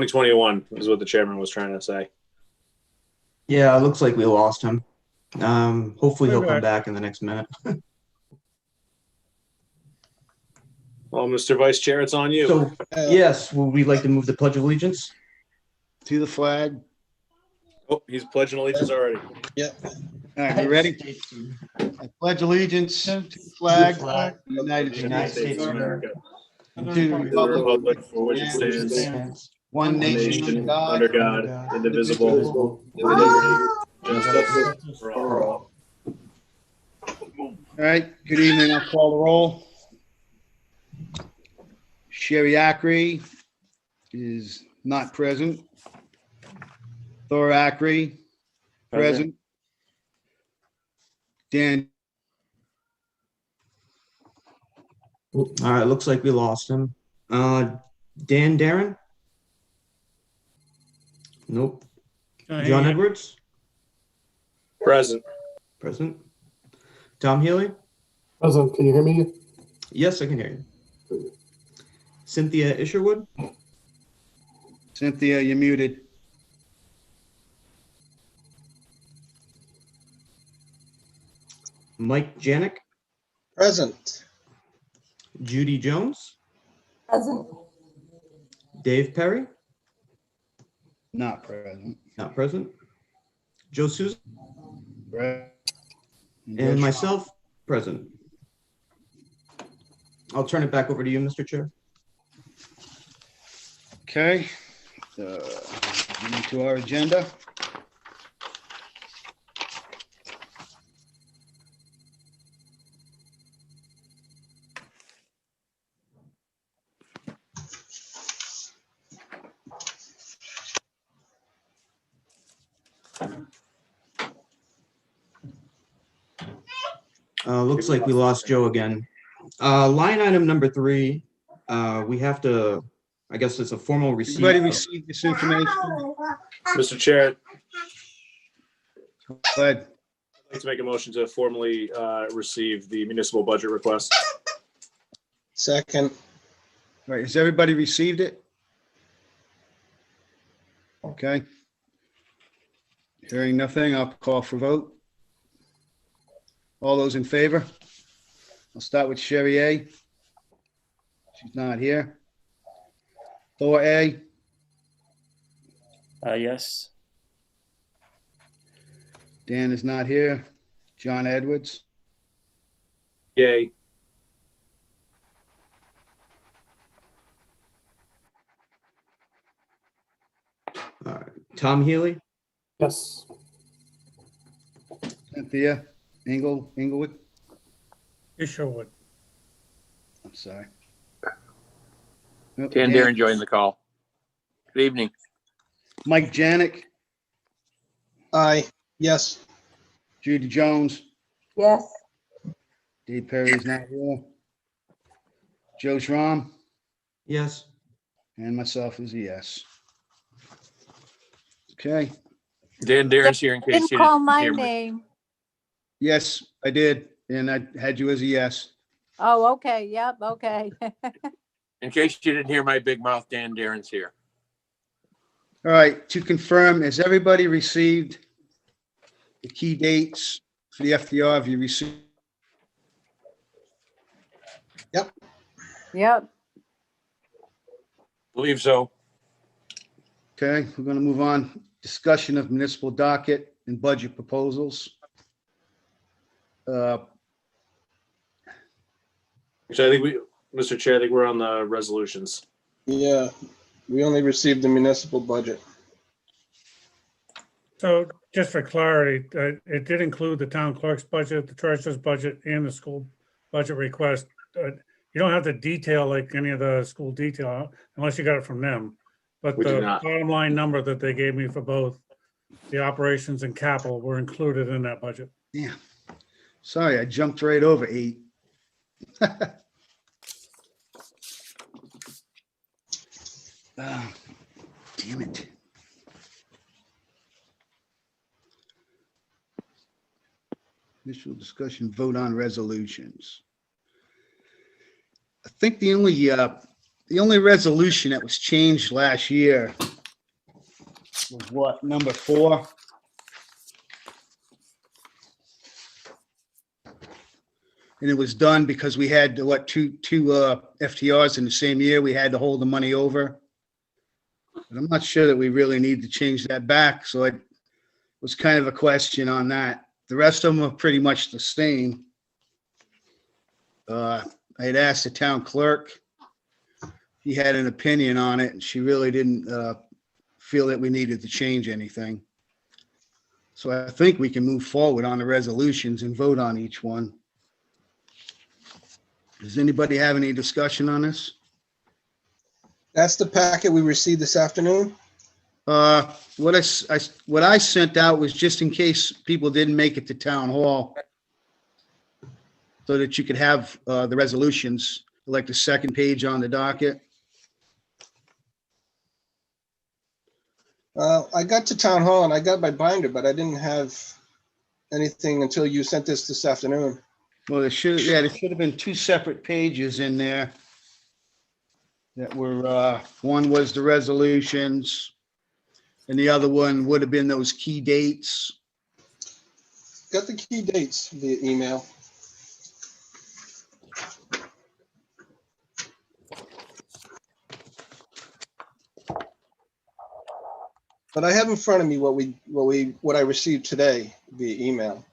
2021 is what the chairman was trying to say. Yeah, it looks like we lost him. Hopefully he'll Okay. come back in the next minute. Well, Mr. Vice Chair, it's on you. So, yes, would we like to move the Pledge of Allegiance? To the flag. Oh, he's pledging allegiance already. All right, you ready? I pledge allegiance to the flag of the United States of America. to the To the republic republic for which it stands, one one nation under God. God, indivisible, with liberty and justice for all. All right, good evening. I'll call the roll. Sherry Ackrey is not present. Thor Ackrey, present. Dan, All right, looks like we lost him. Dan Darren? Nope. John Edwards? Present. Present. Tom Healy? Present. Can you hear me? Yes, I can hear you. Cynthia Isherwood? Cynthia, you're muted. Mike Janik? Present. Judy Jones? Present. Dave Perry? Not present. Not present. Joe Souza? Present. And myself, present. I'll turn it back over to you, Mr. Chair. Okay. Into our agenda. Looks like we lost Joe again. Line item number 3, we have to, I guess it's a formal receipt. Everybody received this information? Mr. Chair, Go ahead. I'd like to make a motion to formally receive the municipal budget request. Second. All right, has everybody received it? Okay. Hearing nothing, I'll call for vote. All those in favor? I'll start with Sherry A. She's not here. Thor A. Yes. Dan is not here. John Edwards. Yay. All right. Tom Healy? Yes. Cynthia Inglewood. Isherwood. I'm sorry. Nope, Dan Darren joined the call. Good evening. Mike Janik. Aye. Yes. Judy Jones. Yes. Dave Perry is not here. Joe Schramm. Yes. And myself is a yes. Okay. Dan Darren's here in case Didn't you call didn't my hear me. name. Yes, I did. And I had you as a yes. Oh, okay. Yep. Okay. In case you didn't hear my big mouth, Dan Darren's here. All right. To confirm, has everybody received the key dates for the FTR? Have you received? Yep. Believe so. Okay, we're going to move on. Discussion of municipal docket and budget proposals. Actually, I think Mr. Chair, I think we're on the resolutions. Yeah. We only received the municipal budget. So just for clarity, it did include the town clerk's budget, the treasurer's budget, and the school budget request. You don't have the detail like any of the school detail unless you got it from them. But We do the not. bottom line number that they gave me for both the operations and capital were included in that budget. Yeah. Sorry, I jumped right over 8. Oh, damn it. Initial discussion, vote on resolutions. I think the only resolution that was changed last year was what, number 4? And it was done because we had, what, two FTRs in the same year. We had to hold the money over. But I'm not sure that we really need to change that back, so it was kind of a question on that. The rest of them are pretty much the same. I had asked the town clerk. He had an opinion on it, and she really didn't feel that we needed to change anything. So I think we can move forward on the resolutions and vote on each one. Does anybody have any discussion on this? That's the packet we received this afternoon. What I sent out was just in case people didn't make it to town hall, so that you could have the resolutions, like the second page on the docket. I got to town hall and I got my binder, but I didn't have anything until you sent this afternoon. Well, there should have been 2 separate pages in there that were, one was the resolutions, and the other one would have been those key dates. Got the key dates via email. But I have in front of me what I received today via email.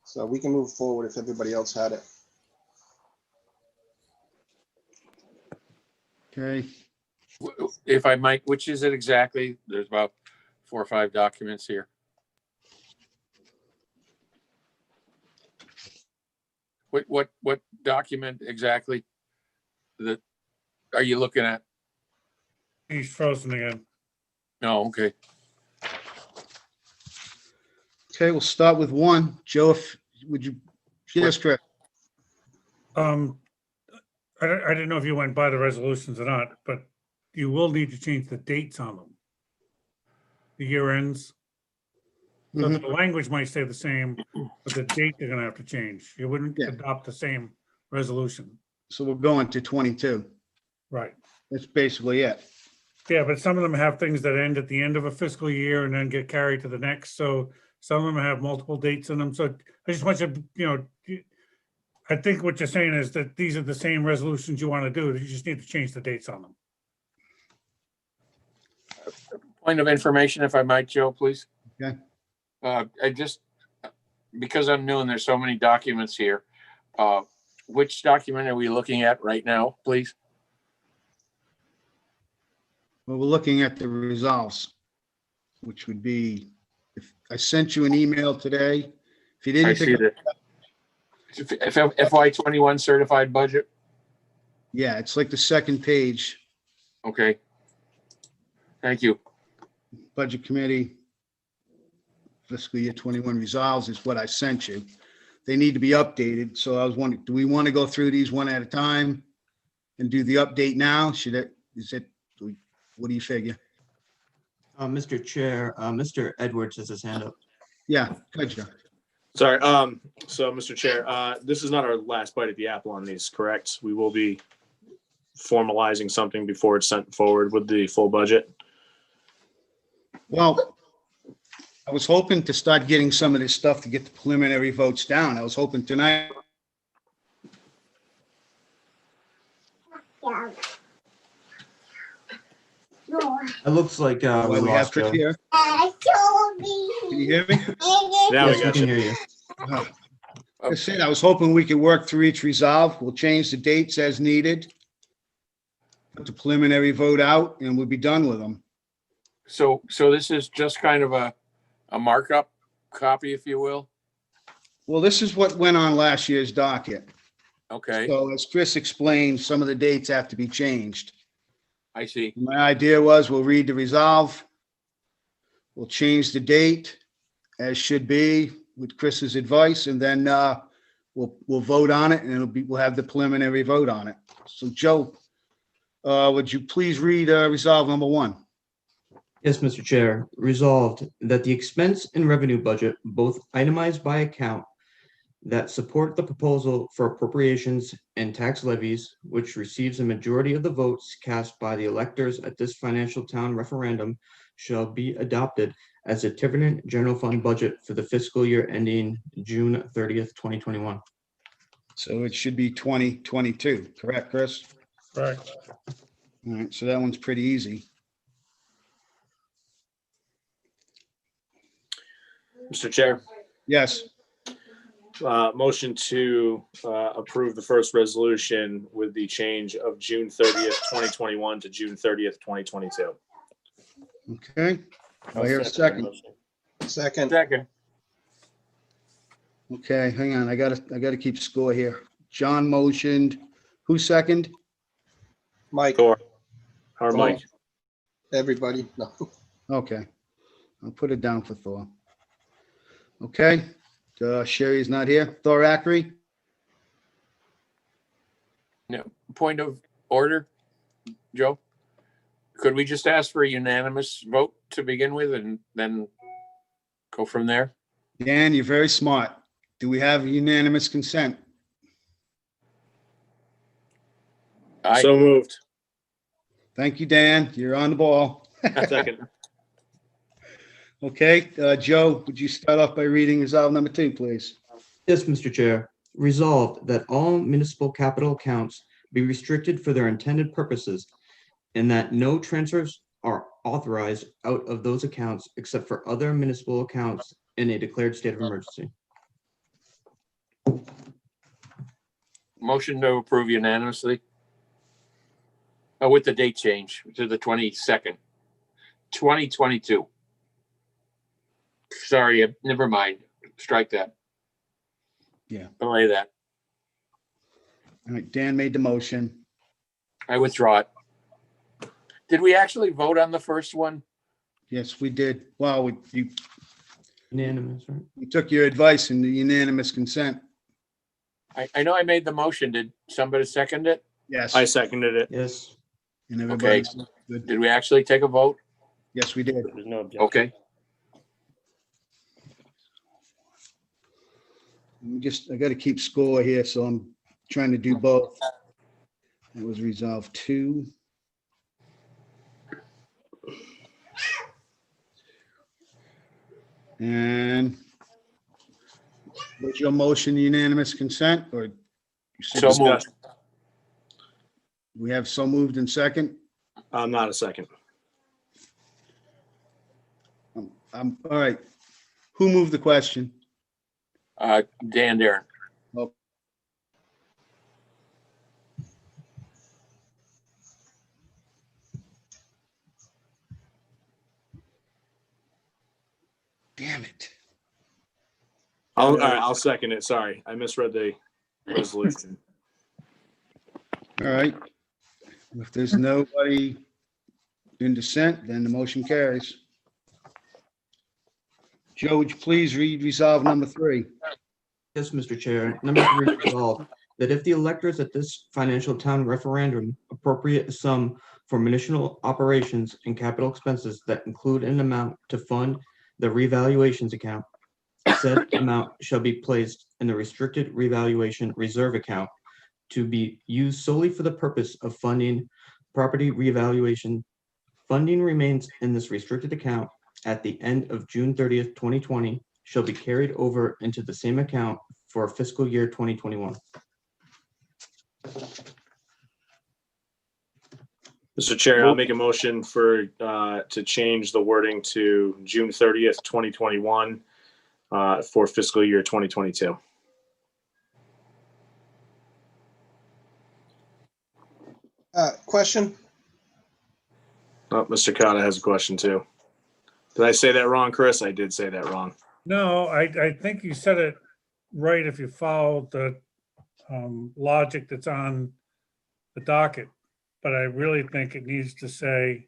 So we can move forward if everybody else had it. Okay, If I might, which is it exactly? There's about 4 or 5 documents here. What document exactly that are you looking at? He's frozen again. No, okay. okay, we'll start with 1. Joe, would you, yes, correct. I didn't know if you went by the resolutions or not, but you will need to change the dates on them. The year ends. So the language might stay the same, but the date they're gonna have to change. You wouldn't Yeah. adopt the same resolution. So we're going to 22. Right. That's basically it. Yeah, but some of them have things that end at the end of a fiscal year and then get carried to the next. So some of them have multiple dates in them. So I just want you, I think what you're saying is that these are the same resolutions you want to do. You just need to change the dates on them. Point of information, if I might, Joe, please. Okay. I just, because I'm new and there's so many documents here, which document are we looking at right now, please? Well, we're looking at the resolves, which would be, if I sent you an email today, if you I didn't see pick up, that FY21 certified budget. yeah, it's like the second page, Okay. Thank you. Budget Committee, fiscal year 21 resolves is what I sent you. They need to be updated. So I was wondering, do we want to go through these one at a time and do the update now? What do you figure? Mr. Chair, Mr. Edwards has his hand up. Yeah, good, Joe. Sorry, so Mr. Chair, this is not our last bite at the apple on these, correct? We will be formalizing something before it's sent forward with the full budget. Well, I was hoping to start getting some of this stuff to get the preliminary votes down. I was hoping tonight. It looks like we We have lost Chris Joe. here. Can you hear me? Now we Yes, we got can you. hear you. Like I said, I was hoping we could work through each resolve. We'll change the dates as needed. Put the preliminary vote out and we'll be done with them. So this is just kind of a markup copy, if you will. Well, this is what went on last year's docket. Okay, So as Chris explained, some of the dates have to be changed. I see. My idea was we'll read the resolve. We'll change the date as should be with Chris's advice, and then we'll vote on it, and we'll have the preliminary vote on it. So Joe, would you please read resolve number 1? Yes, Mr. Chair. Resolved that the expense and revenue budget, both itemized by account, that support the proposal for appropriations and tax levies, which receives a majority of the votes cast by the electors at this financial town referendum, shall be adopted as the Tiverton General Fund budget for the fiscal year ending June 30th, 2021. So it should be 2022, correct, Chris? Correct. All right, so that one's pretty easy. Mr. Chair, Yes, motion to approve the first resolution with the change of June 30th, 2021 to June 30th, 2022. okay. I hear a second. Second, Second, Okay, hang on, I gotta keep score here. John motioned. Who second? Mike, Thor, or Mike. everybody, no. Okay, I'll put it down for Thor. Okay, Sherry's not here. Thor Ackery? no, point of order, Joe? Could we just ask for a unanimous vote to begin with and then go from there? Dan, you're very smart. Do we have unanimous consent? I, So moved. Thank you, Dan. You're on the ball. Second. Okay, Joe, would you start off by reading resolve number 2, please? Yes, Mr. Chair. Resolved that all municipal capital accounts be restricted for their intended purposes and that no transfers are authorized out of those accounts except for other municipal accounts in a declared state of emergency. motion to approve unanimously. Oh, with the date change to the 22nd, 2022. Sorry, never mind. Strike that. Yeah. Delay that. All right, Dan made the motion. I withdraw it. Did we actually vote on the first one? Yes, we did. Well, you Unanimous, right? took your advice and the unanimous consent. I know I made the motion. Did somebody second it? Yes. I seconded it. Yes. And everybody's good. Did we actually take a vote? Yes, we did. There's no objection. Okay. I got to keep score here, so I'm trying to do both. That was resolve 2. And was your motion unanimous consent, or you said So moved. we have so moved in second? I'm not a second. I'm all right. Who moved the question? Dan Darren. Damn it. All right, I'll second it. Sorry, I misread the resolution. All right. If there's nobody in dissent, then the motion carries. Joe, would you please read resolve number 3? Yes, Mr. Chair. Number 3, resolved that if the electors at this financial town referendum appropriate a sum for municipal operations and capital expenses that include an amount to fund the revaluations account, said amount shall be placed in the restricted revaluation reserve account to be used solely for the purpose of funding property revaluation. Funding remains in this restricted account at the end of June 30th, 2020, shall be carried over into the same account for fiscal year 2021. Mr. Chair, I'll make a motion to change the wording to June 30th, 2021 for fiscal year 2022. Question? Oh, Mr. Cotta has a question too. Did I say that wrong, Chris? I did say that wrong. No, I think you said it right if you followed the logic that's on the docket. But I really think it needs to say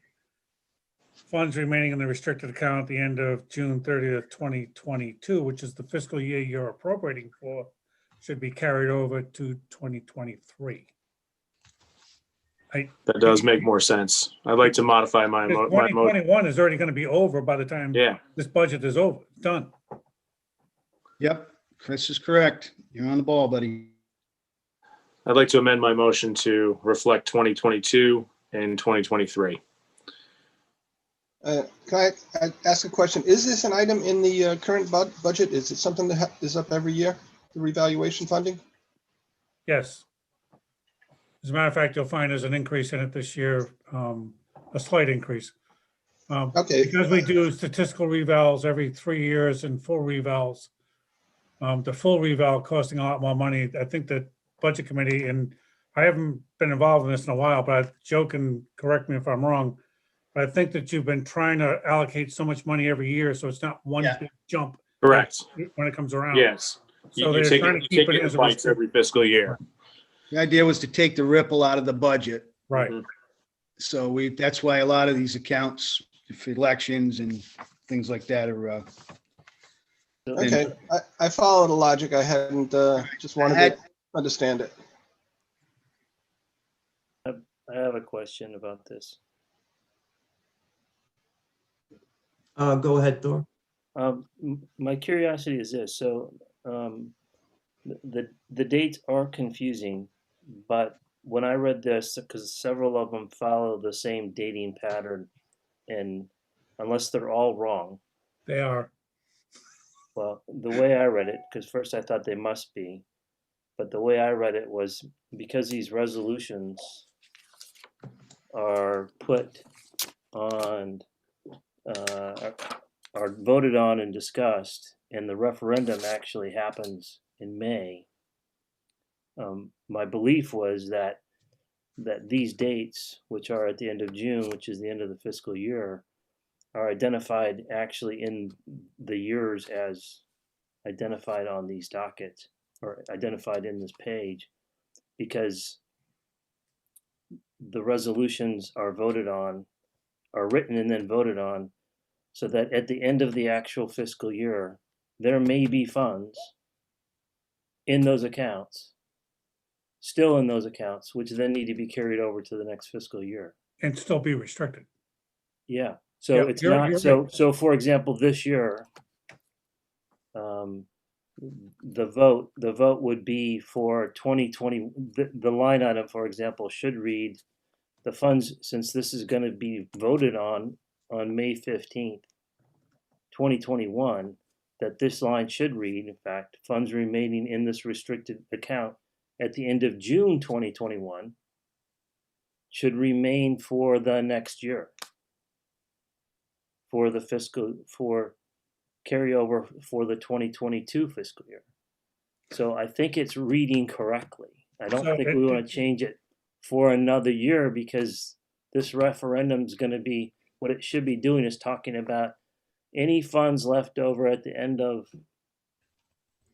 funds remaining in the restricted account at the end of June 30th, 2022, which is the fiscal year you're appropriating for, should be carried over to 2023. That does make more sense. I'd like to modify my motion. 2021 is already going to be over by the time Yeah, this budget is over, done. Yep, Chris is correct. You're on the ball, buddy. I'd like to amend my motion to reflect 2022 and 2023. Can I ask a question? Is this an item in the current budget? Is it something that is up every year, the revaluation funding? Yes. As a matter of fact, you'll find there's an increase in it this year, a slight increase. Okay. Because we do statistical revals every 3 years and full revals. The full reval costing a lot more money. I think that budget committee, and I haven't been involved in this in a while, but Joe can correct me if I'm wrong. But I think that you've been trying to allocate so much money every year, so it's not one Yeah. big jump Correct. when it comes around. Yes. So You they're take trying it, to keep it in as a bites every fiscal year. The idea was to take the ripple out of the budget. Right. Mhm. So that's why a lot of these accounts for elections and things like that are, Okay, I follow the logic. I hadn't, just wanted to understand it. I have a question about this. Go ahead, Thor. My curiosity is this, so the dates are confusing, but when I read this, because several of them follow the same dating pattern, and unless they're all wrong, They are. well, the way I read it, because first I thought they must be, but the way I read it was because these resolutions are put on, are voted on and discussed, and the referendum actually happens in May. My belief was that these dates, which are at the end of June, which is the end of the fiscal year, are identified actually in the years as identified on these dockets or identified in this page, because the resolutions are voted on, are written and then voted on, so that at the end of the actual fiscal year, there may be funds in those accounts, still in those accounts, which then need to be carried over to the next fiscal year. And still be restricted. Yeah, so Yeah, it's you're not, right. so for example, this year, the vote would be for 2020, the line item, for example, should read, the funds, since this is gonna be voted on May 15th, 2021, that this line should read, in fact, funds remaining in this restricted account at the end of June 2021 should remain for the next year, for the fiscal, for carryover for the 2022 fiscal year. So I think it's reading correctly. I don't So think we want to change it for another year, because this referendum is going to be, what it should be doing is talking about any funds left over at the end of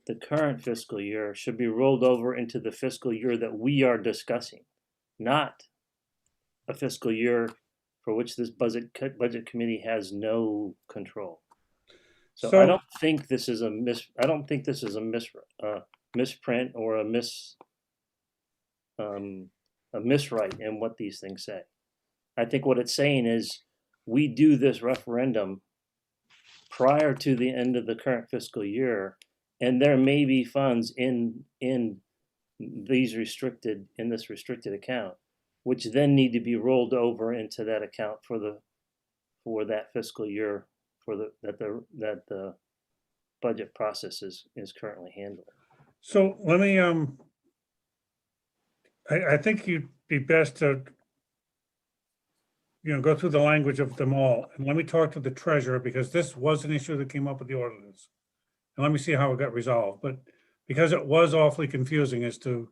the current fiscal year should be rolled over into the fiscal year that we are discussing, not a fiscal year for which this budget committee has no control. So I don't think this is a misprint or a miswrite in what these things say. I think what it's saying is we do this referendum prior to the end of the current fiscal year, and there may be funds in this restricted account, which then need to be rolled over into that account for that fiscal year that the budget process is currently handling. So let me, I think you'd be best to, go through the language of them all. And let me talk to the treasurer, because this was an issue that came up with the auditors. And let me see how it got resolved. But because it was awfully confusing as to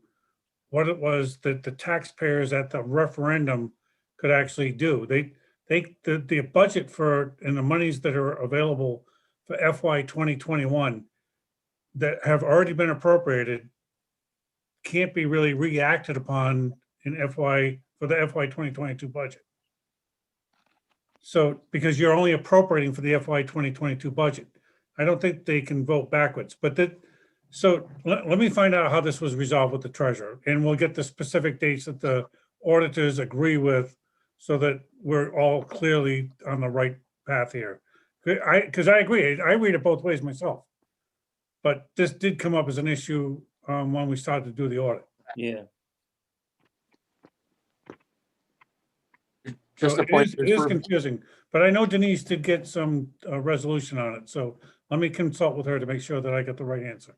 what it was that the taxpayers at the referendum could actually do. The budget for, and the monies that are available for FY 2021 that have already been appropriated can't be really reacted upon in for the FY 2022 budget. So, because you're only appropriating for the FY 2022 budget, I don't think they can vote backwards, but so let me find out how this was resolved with the treasurer, and we'll get the specific dates that the auditors agree with, so that we're all clearly on the right path here. Because I agree, I read it both ways myself. But this did come up as an issue when we started to do the audit. Yeah. Just So a point. it is confusing, but I know Denise did get some resolution on it, so let me consult with her to make sure that I get the right answer.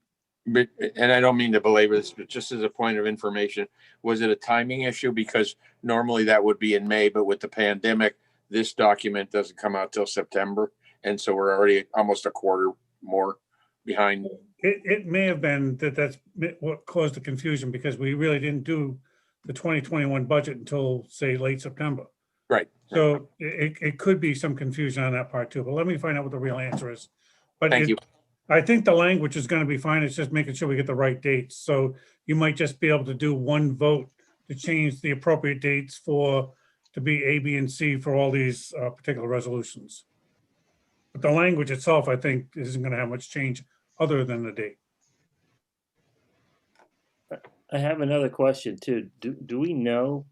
But, and I don't mean to belabor this, but just as a point of information, was it a timing issue? Because normally that would be in May, but with the pandemic, this document doesn't come out till September. And so we're already almost a quarter more behind. It may have been that's what caused the confusion, because we really didn't do the 2021 budget until, say, late September. Right. So it could be some confusion on that part too, but let me find out what the real answer is. But Thank you. I think the language is going to be fine. It's just making sure we get the right dates. So you might just be able to do one vote to change the appropriate dates to be A, B, and C for all these particular resolutions. But the language itself, I think, isn't going to have much change other than the date. I have another question too. Do we know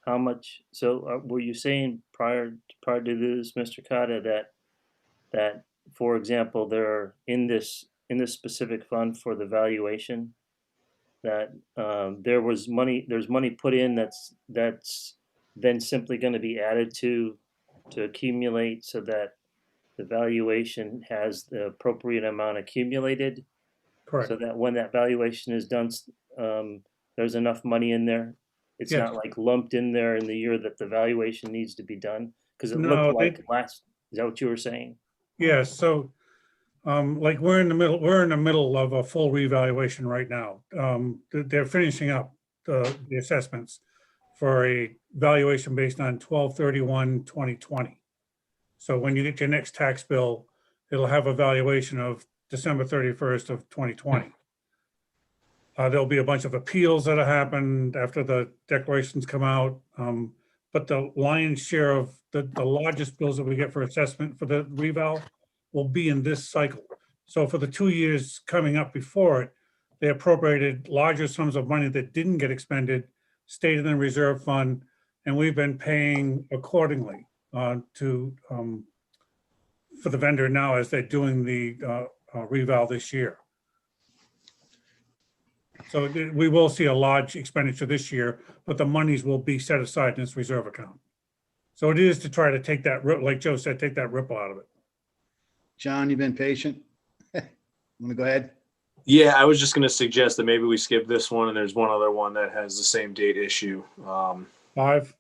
how much, so were you saying prior to this, Mr. Kata, that, for example, there are in this specific fund for the valuation, that there's money put in that's then simply going to be added to accumulate so that the valuation has the appropriate amount accumulated, Correct. so that when that valuation is done, there's enough money in there. It's Yes. not like lumped in there in the year that the valuation needs to be done, because it No, looked like is that what you were saying? Yeah, so like we're in the middle of a full revaluation right now. They're finishing up the assessments for a valuation based on 12/31/2020. So when you get your next tax bill, it'll have a valuation of December 31st of 2020. There'll be a bunch of appeals that have happened after the declarations come out. But the lion's share of the largest bills that we get for assessment for the reval will be in this cycle. So for the 2 years coming up before it, they appropriated larger sums of money that didn't get expended, stayed in the reserve fund, and we've been paying accordingly for the vendor now as they're doing the reval this year. So we will see a large expenditure this year, but the monies will be set aside in this reserve account. So it is to try to take that, like Joe said, take that ripple out of it. John, you've been patient. Want to go ahead? Yeah, I was just going to suggest that maybe we skip this one, and there's one other one that has the same date issue. 5?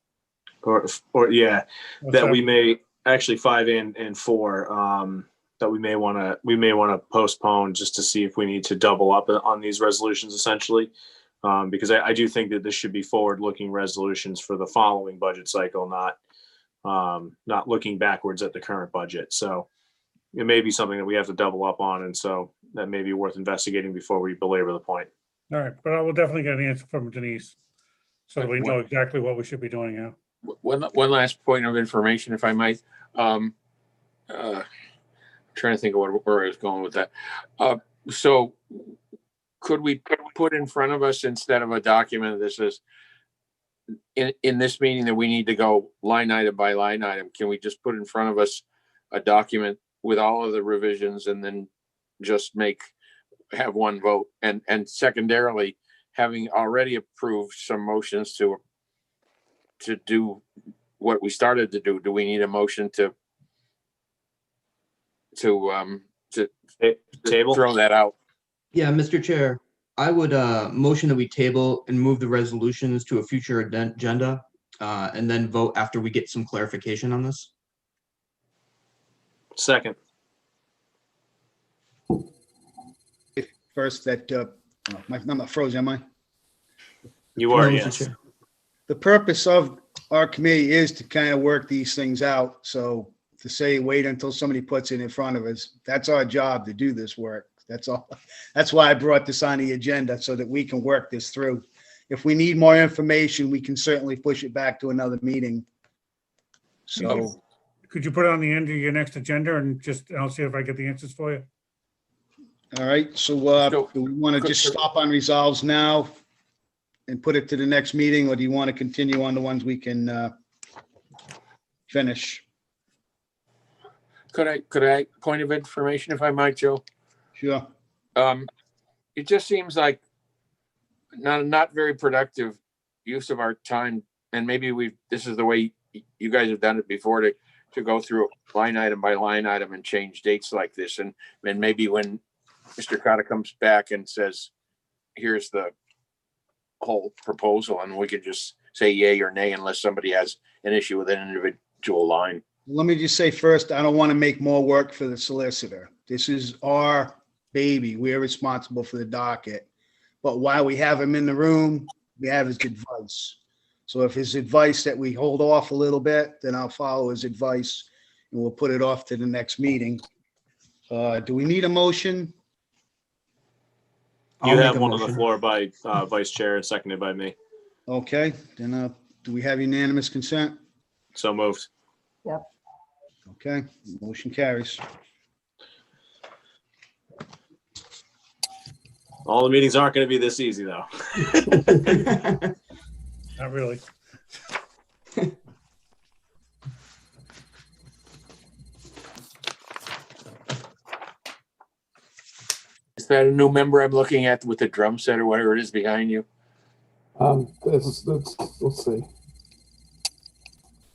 Or yeah, What's that we may actually 5 and 4 that we may want to postpone just to see if we need to double up on these resolutions essentially, because I do think that this should be forward-looking resolutions for the following budget cycle, not looking backwards at the current budget. So it may be something that we have to double up on, and so that may be worth investigating before we belabor the point. All right, but I will definitely get an answer from Denise so that we know exactly what we should be doing now. One last point of information, if I might. Trying to think of where I was going with that. So could we put in front of us, instead of a document that says in this meeting that we need to go line item by line item, can we just put in front of us a document with all of the revisions and then just have one vote? And secondarily, having already approved some motions to do what we started to do we need a motion to Table? throw that out? Yeah, Mr. Chair, I would motion that we table and move the resolutions to a future agenda and then vote after we get some clarification on this. Second. First, that I'm not frozen, am I? You are, No, Mr. yes. Chair. The purpose of our committee is to kind of work these things out. So to say, wait until somebody puts it in front of us, that's our job, to do this work. That's all. That's why I brought this on the agenda, so that we can work this through. If we need more information, we can certainly push it back to another meeting. So, Could you put it on the end of your next agenda and I'll see if I get the answers for you? all right, so do we want to just stop on resolves now and put it to the next meeting, or do you want to continue on the ones we can finish? Could I point of information, if I might, Joe? Sure. It just seems like not very productive use of our time, and maybe this is the way you guys have done it before to go through line item by line item and change dates like this. And maybe when Mr. Cotta comes back and says, here's the whole proposal, and we could just say yay or nay unless somebody has an issue with an individual line. Let me just say first, I don't want to make more work for the solicitor. This is our baby. We're responsible for the docket. But while we have him in the room, we have his advice. So if his advice that we hold off a little bit, then I'll follow his advice and we'll put it off to the next meeting. Do we need a motion? I'll You make have a one on the motion. floor by Vice Chair and seconded by me. Okay, then do we have unanimous consent? So moved. Okay, motion carries. All the meetings aren't going to be this easy, though. Not really. Is that a new member I'm looking at with the drum set or whatever it is behind you? Let's see.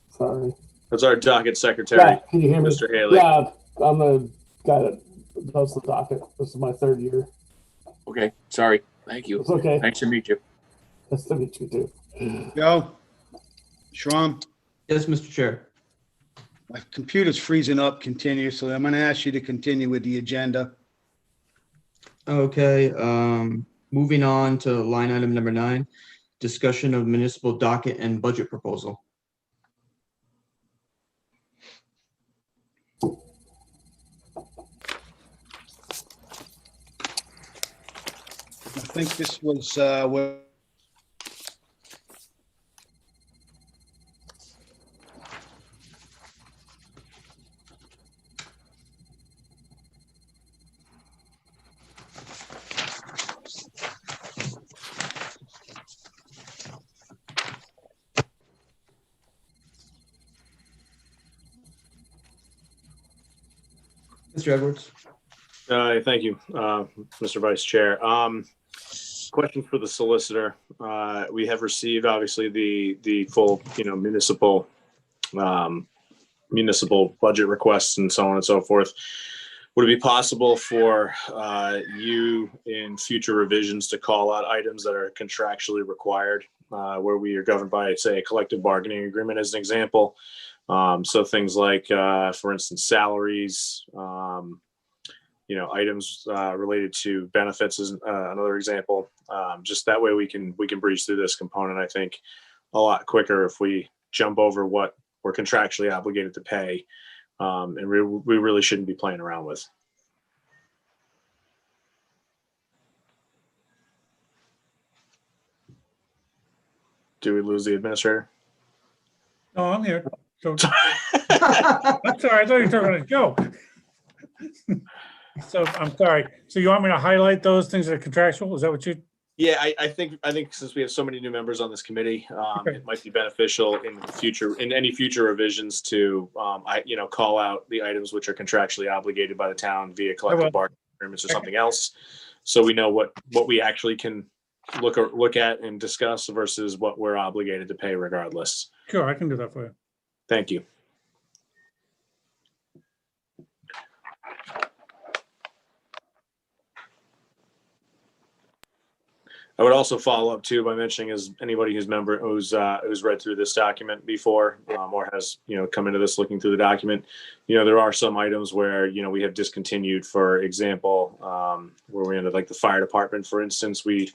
Sorry. That's our docket secretary, Yeah, can you hear me? Mr. Haley. Yeah, I'm the guy that does the docket. This is my third year. Okay, sorry. Thank you. It's okay. Nice to meet you. Nice to meet you too. Joe? Shram? Yes, Mr. Chair. My computer's freezing up continuously. I'm going to ask you to continue with the agenda. Okay, moving on to line item number 9, discussion of municipal docket and budget proposal. I think this was what. Mr. Edwards? Thank you, Mr. Vice Chair. Question for the solicitor. We have received, obviously, the full, municipal budget requests and so on and so forth. Would it be possible for you in future revisions to call out items that are contractually required, where we are governed by, say, a collective bargaining agreement, as an example? So things like, for instance, salaries, items related to benefits is another example. Just that way we can breeze through this component, I think, a lot quicker if we jump over what we're contractually obligated to pay. And we really shouldn't be playing around with. Do we lose the administrator? No, I'm here. So, I'm sorry, I thought you were talking a joke. So I'm sorry. So you want me to highlight those things that are contractual? Is that what you? Yeah, I think since we have so many new members on this committee, Okay. it might be beneficial in the future, in any future revisions, to call out the items which are contractually obligated by the town via will. collective bargaining agreements or Okay. something else, so we know what we actually can look at and discuss versus what we're obligated to pay regardless. Sure, I can do that for you. Thank you. I would also follow up too by mentioning, as anybody who's read through this document before, or has come into this looking through the document, there are some items where we have discontinued. For example, where we ended, like the fire department, for instance, we've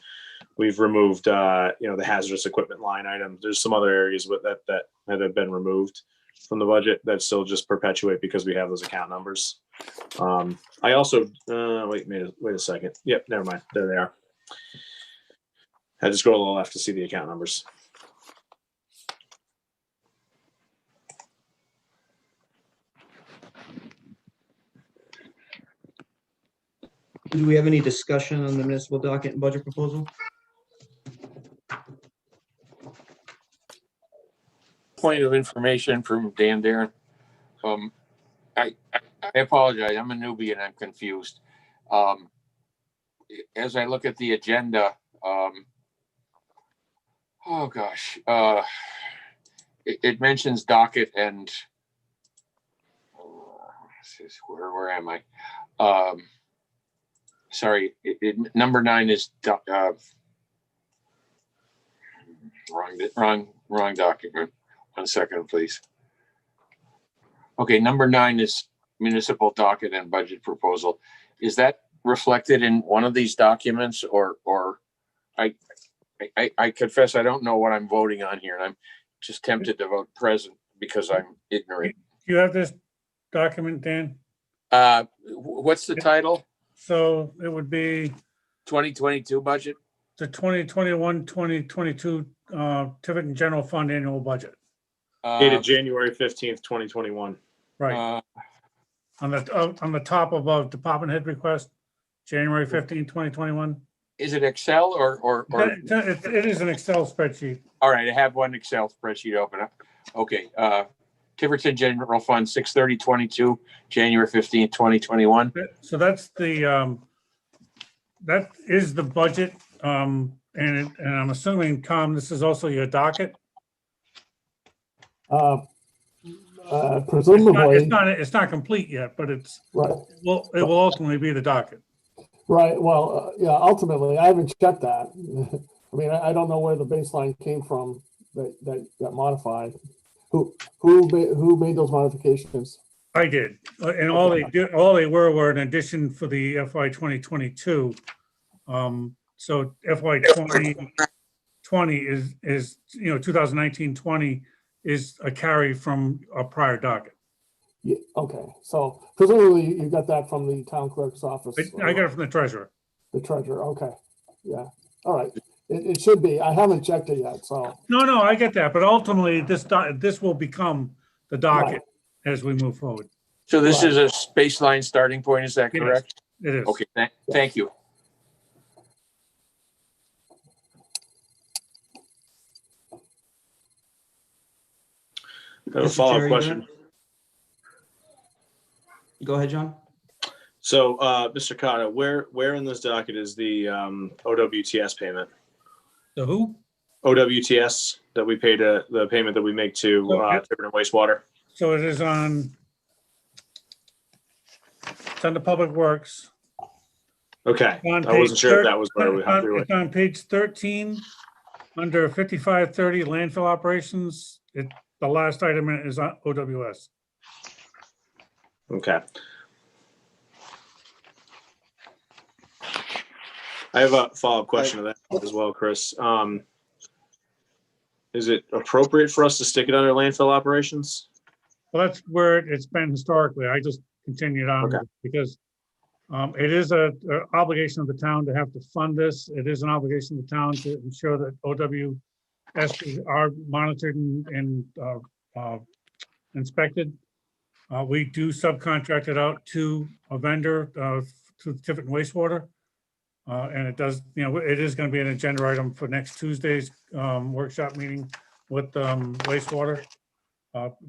removed the hazardous equipment line item. There's some other areas that have been removed from the budget that still just perpetuate because we have those account numbers. I also wait a second. Yep, never mind. There they are. I just go a little left to see the account numbers. Do we have any discussion on the municipal docket and budget proposal? Point of information from Dan Darren. I apologize. I'm a newbie and I'm confused. As I look at the agenda, oh gosh, it mentions docket and where am I? Sorry, number 9 is wrong document. 1 second, please. Okay, number 9 is municipal docket and budget proposal. Is that reflected in one of these documents, or I confess I don't know what I'm voting on here, and I'm just tempted to vote present because I'm ignorant. Do you have this document, Dan? What's the title? So it would be 2022 budget? the 2021-2022 Tiverton General Fund Annual Budget. Dated January 15th, 2021. Right. On the top above department head request, January 15, 2021. Is it Excel or? It is an Excel spreadsheet. All right, I have one Excel spreadsheet open up. Okay, Tiverton General Fund 6/30/22, January 15th, 2021. So that's the that is the budget. And I'm assuming, Tom, this is also your docket. Presumably, It's not complete yet, but it's right. well, it will ultimately be the docket. Right. Well, yeah. Ultimately, I haven't checked that. I mean, I don't know where the baseline came from that got modified. Who made those modifications? I did, and all they were in addition for the FY 2022. So FY 2020 is 2019-20 is a carry from a prior docket. Yeah, okay, so presumably you got that from the town clerk's office. I got it from the treasurer. The treasurer, okay, yeah, all right. It should be. I haven't checked it yet, so. No, I get that, but ultimately this will become the docket as we move forward. So this is a baseline starting point, is that Yes, correct? it is. Okay, thank you. I have a follow-up question. Go ahead, John. So, Mr. Cotta, where in this docket is the OWTS payment? The who? OWTS that we paid, the payment that we make to Tiverton Wastewater? So it is on, it's under Public Works. Okay, On I wasn't page sure if that was where we had It's on page 13, under 5530 landfill operations. The last item is on OWS. Okay. I have a follow-up question to that as well, Chris. Is it appropriate for us to stick it under landfill operations? Well, that's where it's been historically. I just continued on with it because it is a obligation of the town to have to fund this. It is an obligation of the town to ensure that OWS are monitored and inspected. We do subcontract it out to a vendor, to Tiverton Wastewater. And it does, it is going to be an agenda item for next Tuesday's workshop meeting with wastewater.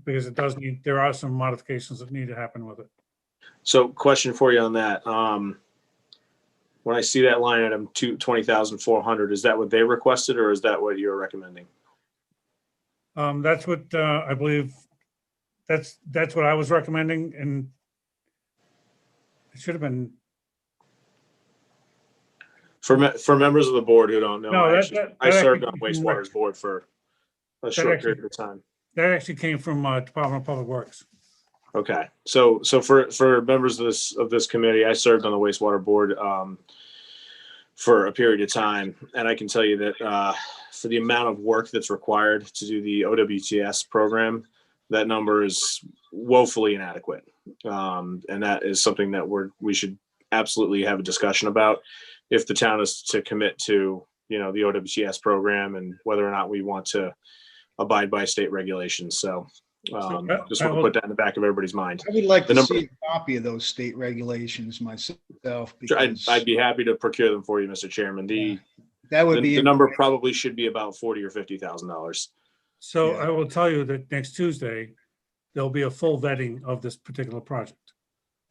Because it does need, there are some modifications that need to happen with it. So question for you on that. When I see that line item 20,400, is that what they requested or is that what you're recommending? That's what I believe, that's what I was recommending, and it should have been. For members of the board who don't know, No, I served on actually- wastewater's board for a short period of time. That actually came from Department of Public Works. Okay, so for members of this committee, I served on the wastewater board for a period of time, and I can tell you that for the amount of work that's required to do the OWTS program, that number is woefully inadequate, and that is something that we should absolutely have a discussion about if the town is to commit to the OWTS program and whether or not we want to abide by state regulations. So just want to put that in the back of everybody's mind. I would like to see a copy of those state regulations myself. Because I'd be happy to procure them for you, Mr. Chairman. that would be the number probably should be about $40,000 or $50,000. So Yeah. I will tell you that next Tuesday, there'll be a full vetting of this particular project.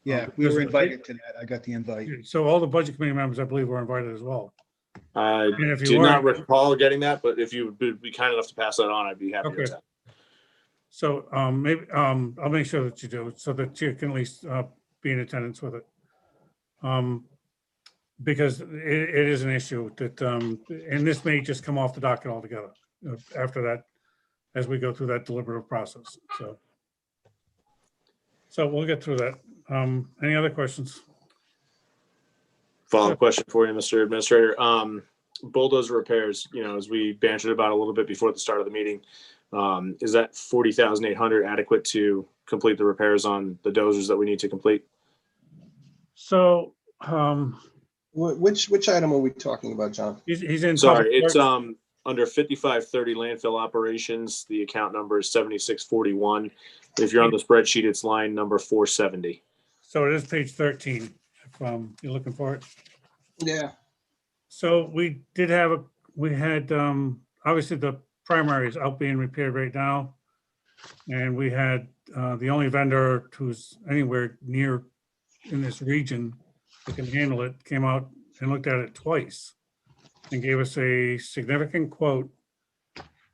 Yeah, we were invited to that. I got the invite. So all the budget committee members, I believe, were invited as well. I And if you did not weren't- recall getting that, but if you would be kind enough to pass that on, I'd be happy Okay. to. So maybe I'll make sure that you do, so that you can at least be in attendance with it. Because it is an issue that, and this may just come off the docket altogether after that, as we go through that deliberative process. So we'll get through that. Any other questions? Follow-up question for you, Mr. Administrator. Bulldozer repairs, as we bantered about a little bit before the start of the meeting, is that 40,800 adequate to complete the repairs on the dozers that we need to complete? So Which item are we talking about, John? he's in. Sorry, public it's works. under 5530 landfill operations. The account number is 7641. If you're on the spreadsheet, it's line number 470. So it is page 13, if you're looking for it. Yeah. So we had obviously the primary is out being repaired right now. And we had the only vendor who's anywhere near in this region that can handle it, came out and looked at it twice and gave us a significant quote.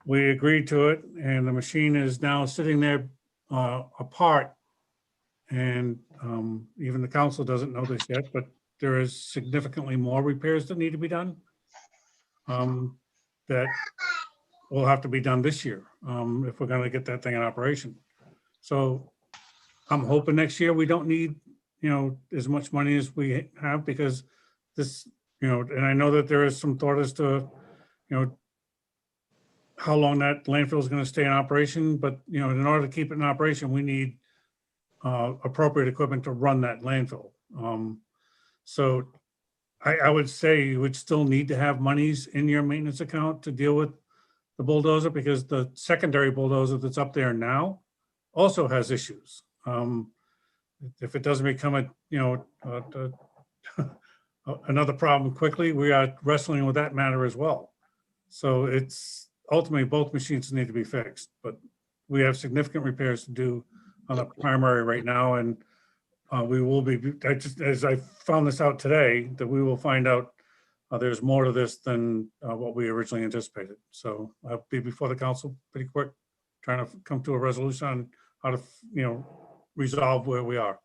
We agreed to it, and the machine is now sitting there apart. And even the council doesn't know this yet, but there is significantly more repairs that need to be done that will have to be done this year if we're going to get that thing in operation. So I'm hoping next year we don't need, as much money as we have, because this, and I know that there is some thought as to, how long that landfill is going to stay in operation. But, in order to keep it in operation, we need appropriate equipment to run that landfill. So I would say you would still need to have monies in your maintenance account to deal with the bulldozer, because the secondary bulldozer that's up there now also has issues. If it doesn't become another problem quickly, we are wrestling with that matter as well. So it's ultimately both machines need to be fixed, but we have significant repairs to do on the primary right now. And we will be, as I found this out today, that we will find out there's more to this than what we originally anticipated. So I'll be before the council pretty quick, trying to come to a resolution on how to, resolve where we are.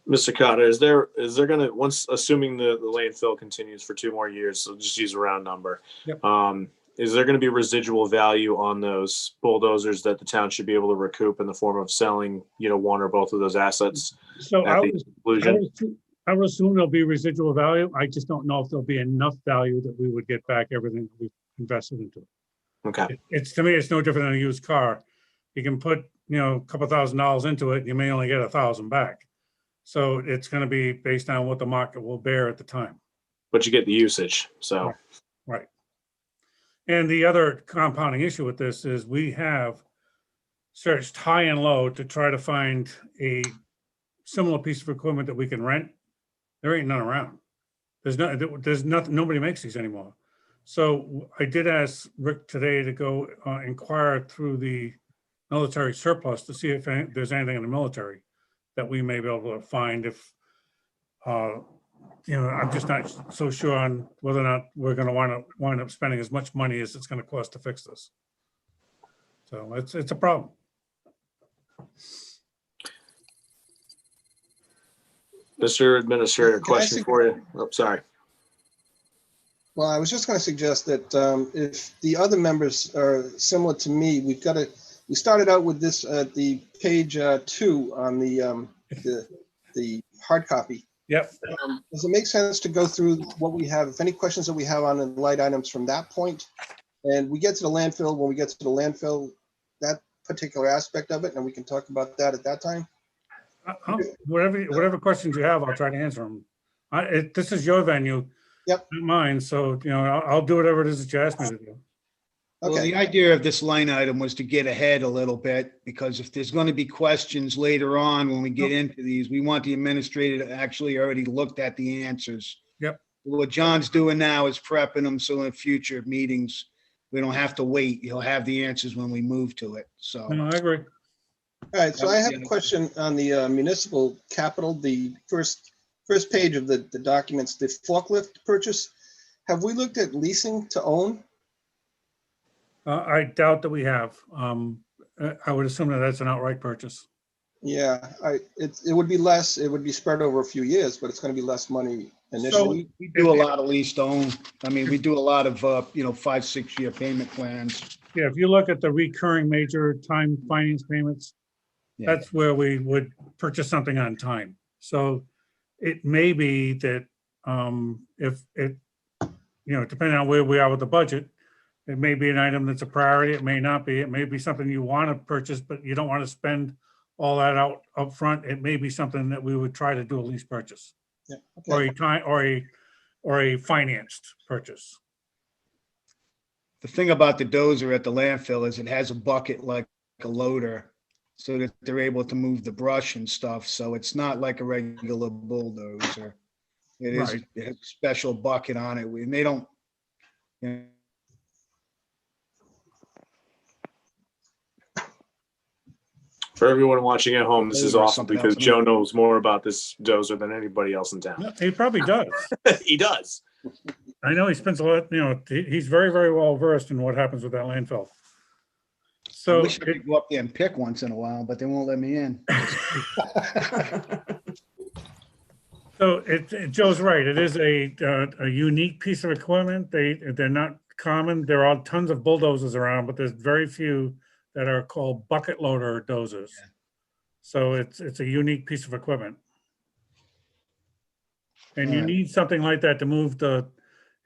Mr. Cotta, is there going to, once assuming the landfill continues for 2 more years, so just use a round number. Yep. Is there going to be residual value on those bulldozers that the town should be able to recoup in the form of selling, 1 or both of those assets? So at the conclusion? I would assume there'll be residual value. I just don't know if there'll be enough value that we would get back everything that we've invested into it. Okay. It's to me, it's no different than a used car. You can put, a couple $1,000s into it, you may only get 1,000 back. So it's going to be based on what the market will bear at the time. But you get the usage, so. Right. And the other compounding issue with this is we have searched high and low to try to find a similar piece of equipment that we can rent. There ain't none around. There's nothing, nobody makes these anymore. So I did ask Rick today to go inquire through the military surplus to see if there's anything in the military that we may be able to find. If I'm just not so sure on whether or not we're going to wind up spending as much money as it's going to cost to fix this. So it's a problem. Mr. Administrator, Can I question for you. Oh, sorry. Well, I was just going to suggest that if the other members are similar to me, we started out with this at the page 2 on the hard copy. Yep. Does it make sense to go through what we have, if any questions that we have on the light items from that point? And we get to the landfill, when we get to the landfill, that particular aspect of it, and we can talk about that at that time? Whatever questions you have, I'll try to answer them. This is your venue. Yep. Not mine. So, I'll do whatever it is that you ask me to do. Well, Okay. the idea of this line item was to get ahead a little bit, because if there's going to be questions later on when we get into these, we want the administrator to actually already looked at the answers. Yep. What John's doing now is prepping them so in future meetings, we don't have to wait. He'll have the answers when we move to it. So. No, I agree. All right, so I have a question on the municipal capital, the first page of the documents, the forklift purchase. Have we looked at leasing to own? I doubt that we have. I would assume that that's an outright purchase. Yeah, it would be less, it would be spread over a few years, but it's gonna be less money So- initially. We do a lot of lease to own. I mean, we do a lot of, 5, 6 year payment plans. Yeah, if you look at the recurring major time finance payments, Yeah. that's where we would purchase something on time. So it may be that if it, depending on where we are with the budget, it may be an item that's a priority. It may not be. It may be something you want to purchase, but you don't want to spend all that out up front. It may be something that we would try to do a lease purchase Yeah, or okay. a time or a financed purchase. The thing about the dozer at the landfill is it has a bucket like a loader so that they're able to move the brush and stuff. So it's not like a regular bulldozer. It is, Right. it has a special bucket on it and they don't, you know, For everyone watching at home, this is Or awesome something because else. Joe knows more about this dozer than anybody else in town. He probably does. He does. I know he spends a lot, he's very, very well versed in what happens with that landfill. I So wish I could go up there and pick once in a while, but they won't let me in. Joe's right. It is a unique piece of equipment. They're not common. There are tons of bulldozers around, but there's very few that are called bucket loader dozers. Yeah. So it's a unique piece of equipment. And you Alright. need something like that to move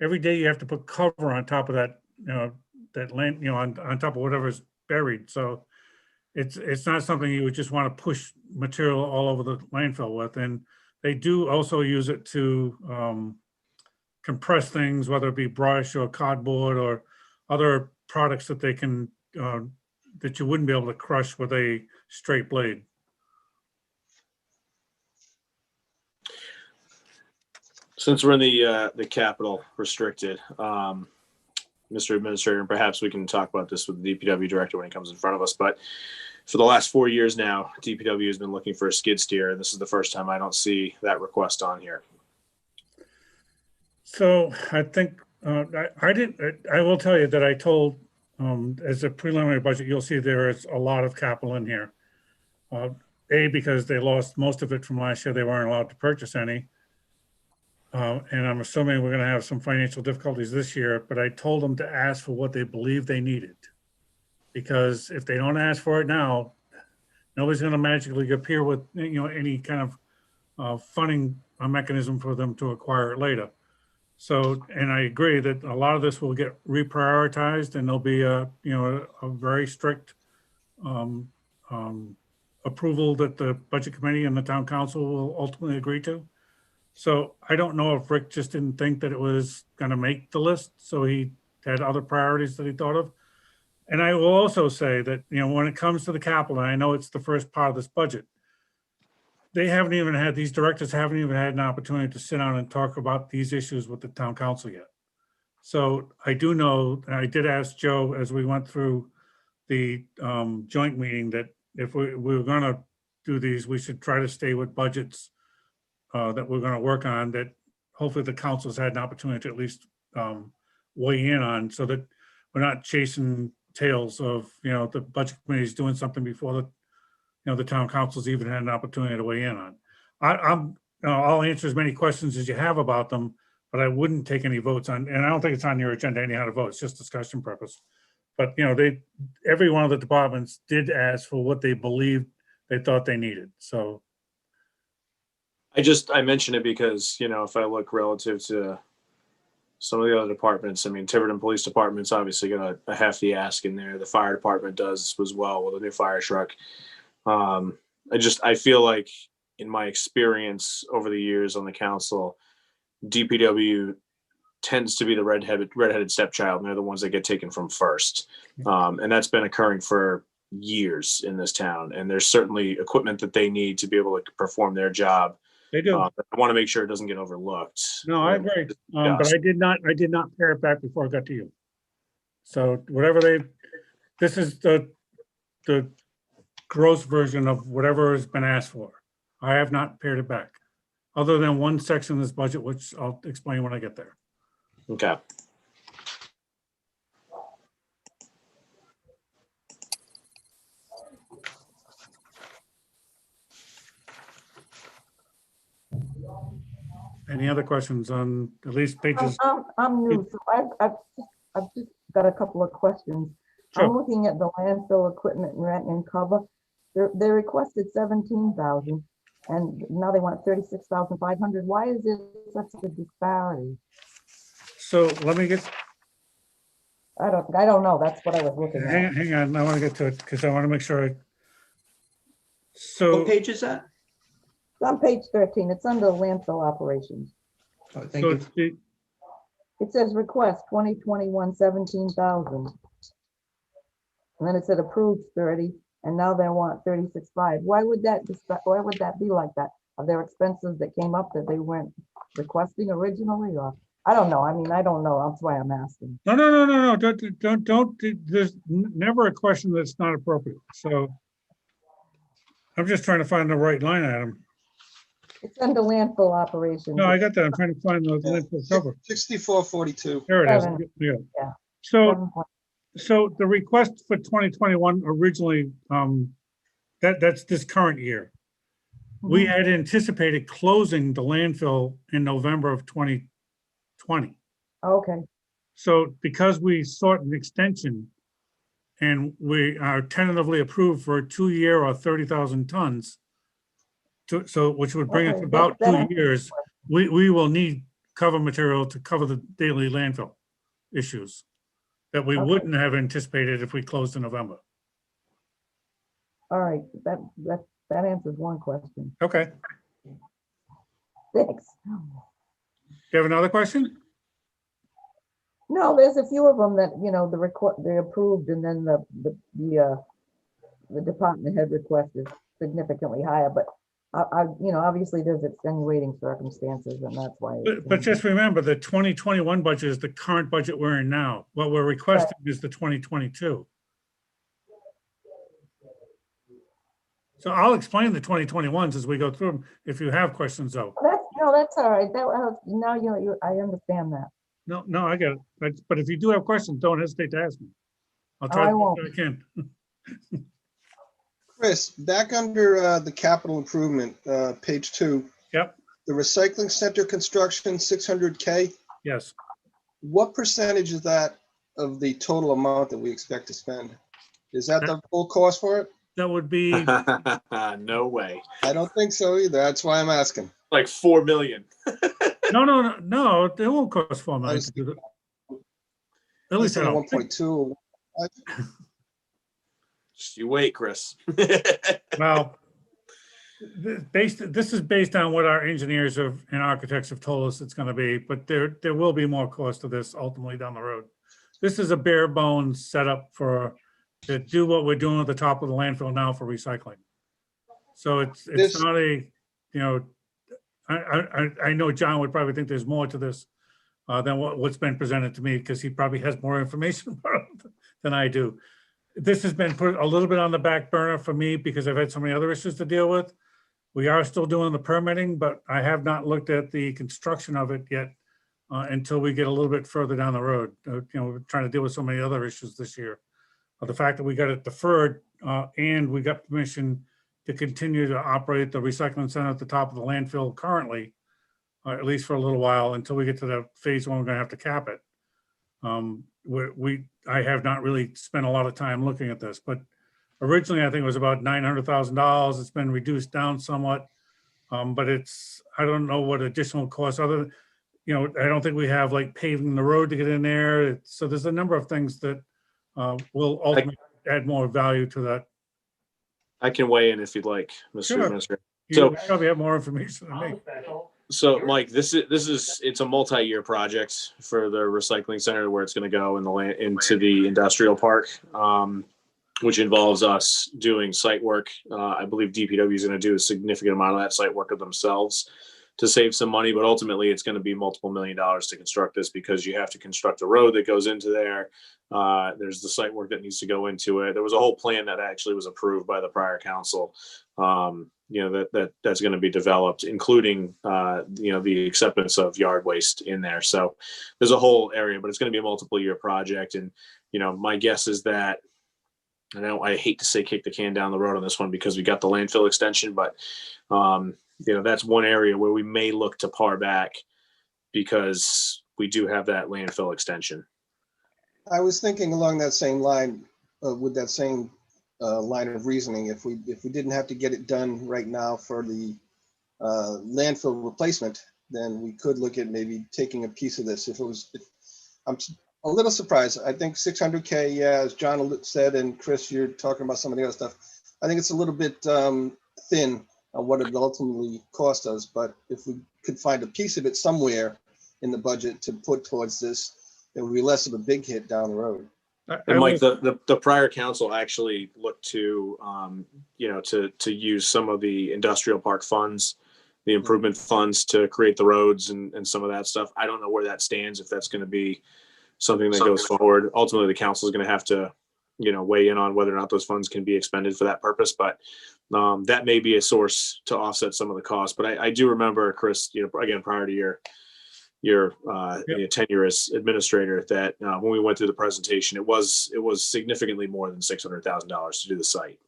every day you have to put cover on top of that, that land, on top of whatever's buried. So it's not something you would just want to push material all over the landfill with. And they do also use it to compress things, whether it be brush or cardboard or other products that they can, that you wouldn't be able to crush with a straight blade. Since we're in the capital restricted, Mr. Administrator, and perhaps we can talk about this with the DPW director when he comes in front of us, but for the last 4 years now, DPW has been looking for a skid steer, and this is the first time I don't see that request on here. So I think, I will tell you that I told, as a preliminary budget, you'll see there is a lot of capital in here. Because they lost most of it from last year, they weren't allowed to purchase any. And I'm assuming we're gonna have some financial difficulties this year, but I told them to ask for what they believe they needed. Because if they don't ask for it now, nobody's gonna magically appear with, any kind of funding mechanism for them to acquire it later. So, and I agree that a lot of this will get reprioritized and there'll be a very strict approval that the budget committee and the town council will ultimately agree to. So I don't know if Rick just didn't think that it was gonna make the list, so he had other priorities that he thought of. And I will also say that, when it comes to the capital, and I know it's the first part of this budget, these directors haven't even had an opportunity to sit down and talk about these issues with the town council yet. So I do know, and I did ask Joe as we went through the joint meeting, that if we were gonna do these, we should try to stay with budgets that we're gonna work on, that hopefully the council's had an opportunity to at least weigh in on, so that we're not chasing tails of, the budget committee is doing something before the town council's even had an opportunity to weigh in on. I'll answer as many questions as you have about them, but I wouldn't take any votes on, and I don't think it's on your agenda anyhow to vote, it's just discussion purpose. But, every one of the departments did ask for what they believed they thought they needed, so. I mention it because, if I look relative to some of the other departments, I mean, Tiverton Police Department's obviously got a hefty ask in there. The fire department does as well with a new fire truck. I feel like in my experience over the years on the council, DPW tends to be the redheaded stepchild, and they're the ones that get taken from first. And that's been occurring for years in this town. And there's certainly equipment that they need to be able to perform their job. They do. I want to make sure it doesn't get overlooked. No, I agree. But I did not pare it back before I got to you. So this is the gross version of whatever has been asked for. I have not pared it back, other than one section of this budget, which I'll explain when I get there. Okay. Any other questions on at least pages? I'm new, so I've just got a couple of questions. I'm Sure. looking at the landfill equipment rent and cover. They requested 17,000 and now they want 36,500. Why is there such a disparity? So let me get, I don't know. That's what I was looking hang at. on, hang on. I want to get to it because I want to make sure. What So, page is that? It's on page 13. It's under landfill operations. Oh, thank so you. it's the, It says request 2021, 17,000. And then it said approved 30, and now they want 36.5. Why would that be like that? Are there expenses that came up that they weren't requesting originally, or I don't know. I mean, I don't know. That's why I'm asking. no. Don't, there's never a question that's not appropriate. So I'm just trying to find the right line item. It's under landfill operations. No, I got that. I'm trying to find the landfill cover. 6442. There it is. Seven. Yeah. Yeah. So, so the request for 2021 originally, that's this current year. We had anticipated closing the landfill in November of 2020. Okay, So because we sought an extension and we are tentatively approved for a 2-year or 30,000 tons, so which would bring us Okay, about that 2 years, we will need cover material to cover the daily landfill issues that we Okay. wouldn't have anticipated if we closed in November. all right. That answers one question. Okay. Thanks. Do you have another question? No, there's a few of them that, they approved, and then the department head request is significantly higher, but obviously there's extenuating circumstances, and that's why. But just remember, the 2021 budget is the current budget we're in now. What we're requesting is the 2022. So I'll explain the 2021s as we go through them if you have questions though. That's all right. Now I understand that. No, I get it. But if you do have questions, don't hesitate to ask me. I'll I try to won't. do what I can. Chris, back under the capital improvement, page 2. Yep, The recycling center construction, 600K. yes. What percentage is that of the total amount that we expect to spend? Is that the full cost for it? That would be, No way. I don't think so either. That's why I'm asking. Like 4 million. no, it won't cost 4 million to do that. At least I don't think. 1.2. Just you wait, Chris. Well, this is based on what our engineers and architects have told us it's gonna be, but there will be more cost to this ultimately down the road. This is a bare bones setup to do what we're doing at the top of the landfill now for recycling. So it's not a, I know John would probably think there's more to this than what's been presented to me, because he probably has more information about it than I do. This has been put a little bit on the back burner for me because I've had so many other issues to deal with. We are still doing the permitting, but I have not looked at the construction of it yet until we get a little bit further down the road. We're trying to deal with so many other issues this year. The fact that we got it deferred and we got permission to continue to operate the recycling center at the top of the landfill currently, at least for a little while until we get to the phase when we're going to have to cap it. I have not really spent a lot of time looking at this, but originally I think it was about $900,000. It's been reduced down somewhat, but I don't know what additional costs other than, I don't think we have like paving the road to get in there. So there's a number of things that will ultimately add more value to that. I can weigh in if you'd like, Mr. Sure. Administrator. You probably have more information than me. So, Mike, it's a multi-year project for the recycling center where it's going to go into the industrial park, which involves us doing site work. I believe DPW is going to do a significant amount of that site work of themselves to save some money, but ultimately it's going to be multiple $1 million to construct this because you have to construct a road that goes into there. There's the site work that needs to go into it. There was a whole plan that actually was approved by the prior council. That's going to be developed, including the acceptance of yard waste in there. So there's a whole area, but it's going to be a multiple year project. And my guess is that, I hate to say kick the can down the road on this one because we got the landfill extension, but that's one area where we may look to par back because we do have that landfill extension. I was thinking along that same line, with that same line of reasoning, if we didn't have to get it done right now for the landfill replacement, then we could look at maybe taking a piece of this. I'm a little surprised. I think 600K, yeah, as John said, and Chris, you're talking about some of the other stuff. I think it's a little bit thin on what it ultimately cost us, but if we could find a piece of it somewhere in the budget to put towards this, it would be less of a big hit down the road. And Mike, the prior council actually looked to, to use some of the industrial park funds, the improvement funds to create the roads and some of that stuff. I don't know where that stands, if that's going to be something that goes forward. Ultimately, the council is going to have to, weigh in on whether or not those funds can be expended for that purpose. But that may be a source to offset some of the costs. But I do remember, Chris, again, prior to your tenure as administrator, that when we went through the presentation, it was significantly more than $600,000 to do the site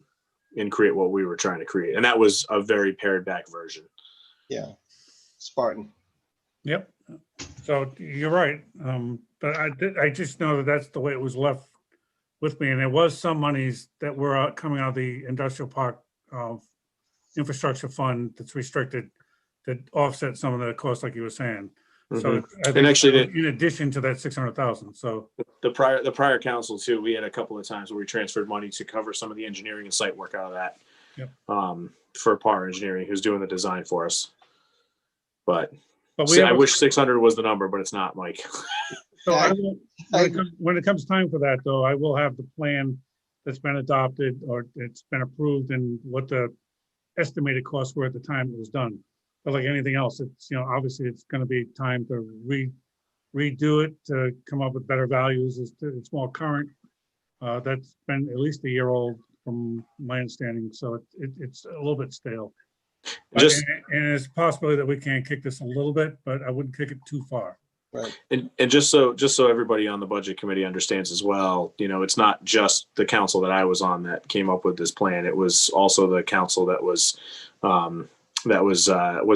and create what we were trying to create. And that was a very pared back version. Yeah. Spartan. Yep. So you're right. But I just know that that's the way it was left with me. And there was some monies that were coming out of the industrial park infrastructure fund that's restricted to offset some of the costs, like you were saying. So I think, and actually, in addition to that 600,000, so the prior council too, we had a couple of times where we transferred money to cover some of the engineering and site work out of that. Yep. For Par Engineering, who's doing the design for us. But we I wish 600 was the number, but it's not, Mike. So when it comes time for that, though, I will have the plan that's been adopted or it's been approved and what the estimated costs were at the time it was done. But like anything else, it's, obviously it's going to be time to redo it to come up with better values. It's more current. That's been at least a year old from my understanding. So it's a little bit stale. And it's a possibility that we can kick this a little bit, but I wouldn't kick it too far. Right. And just so everybody on the budget committee understands as well, it's not just the council that I was on that came up with this plan. It was also the council that was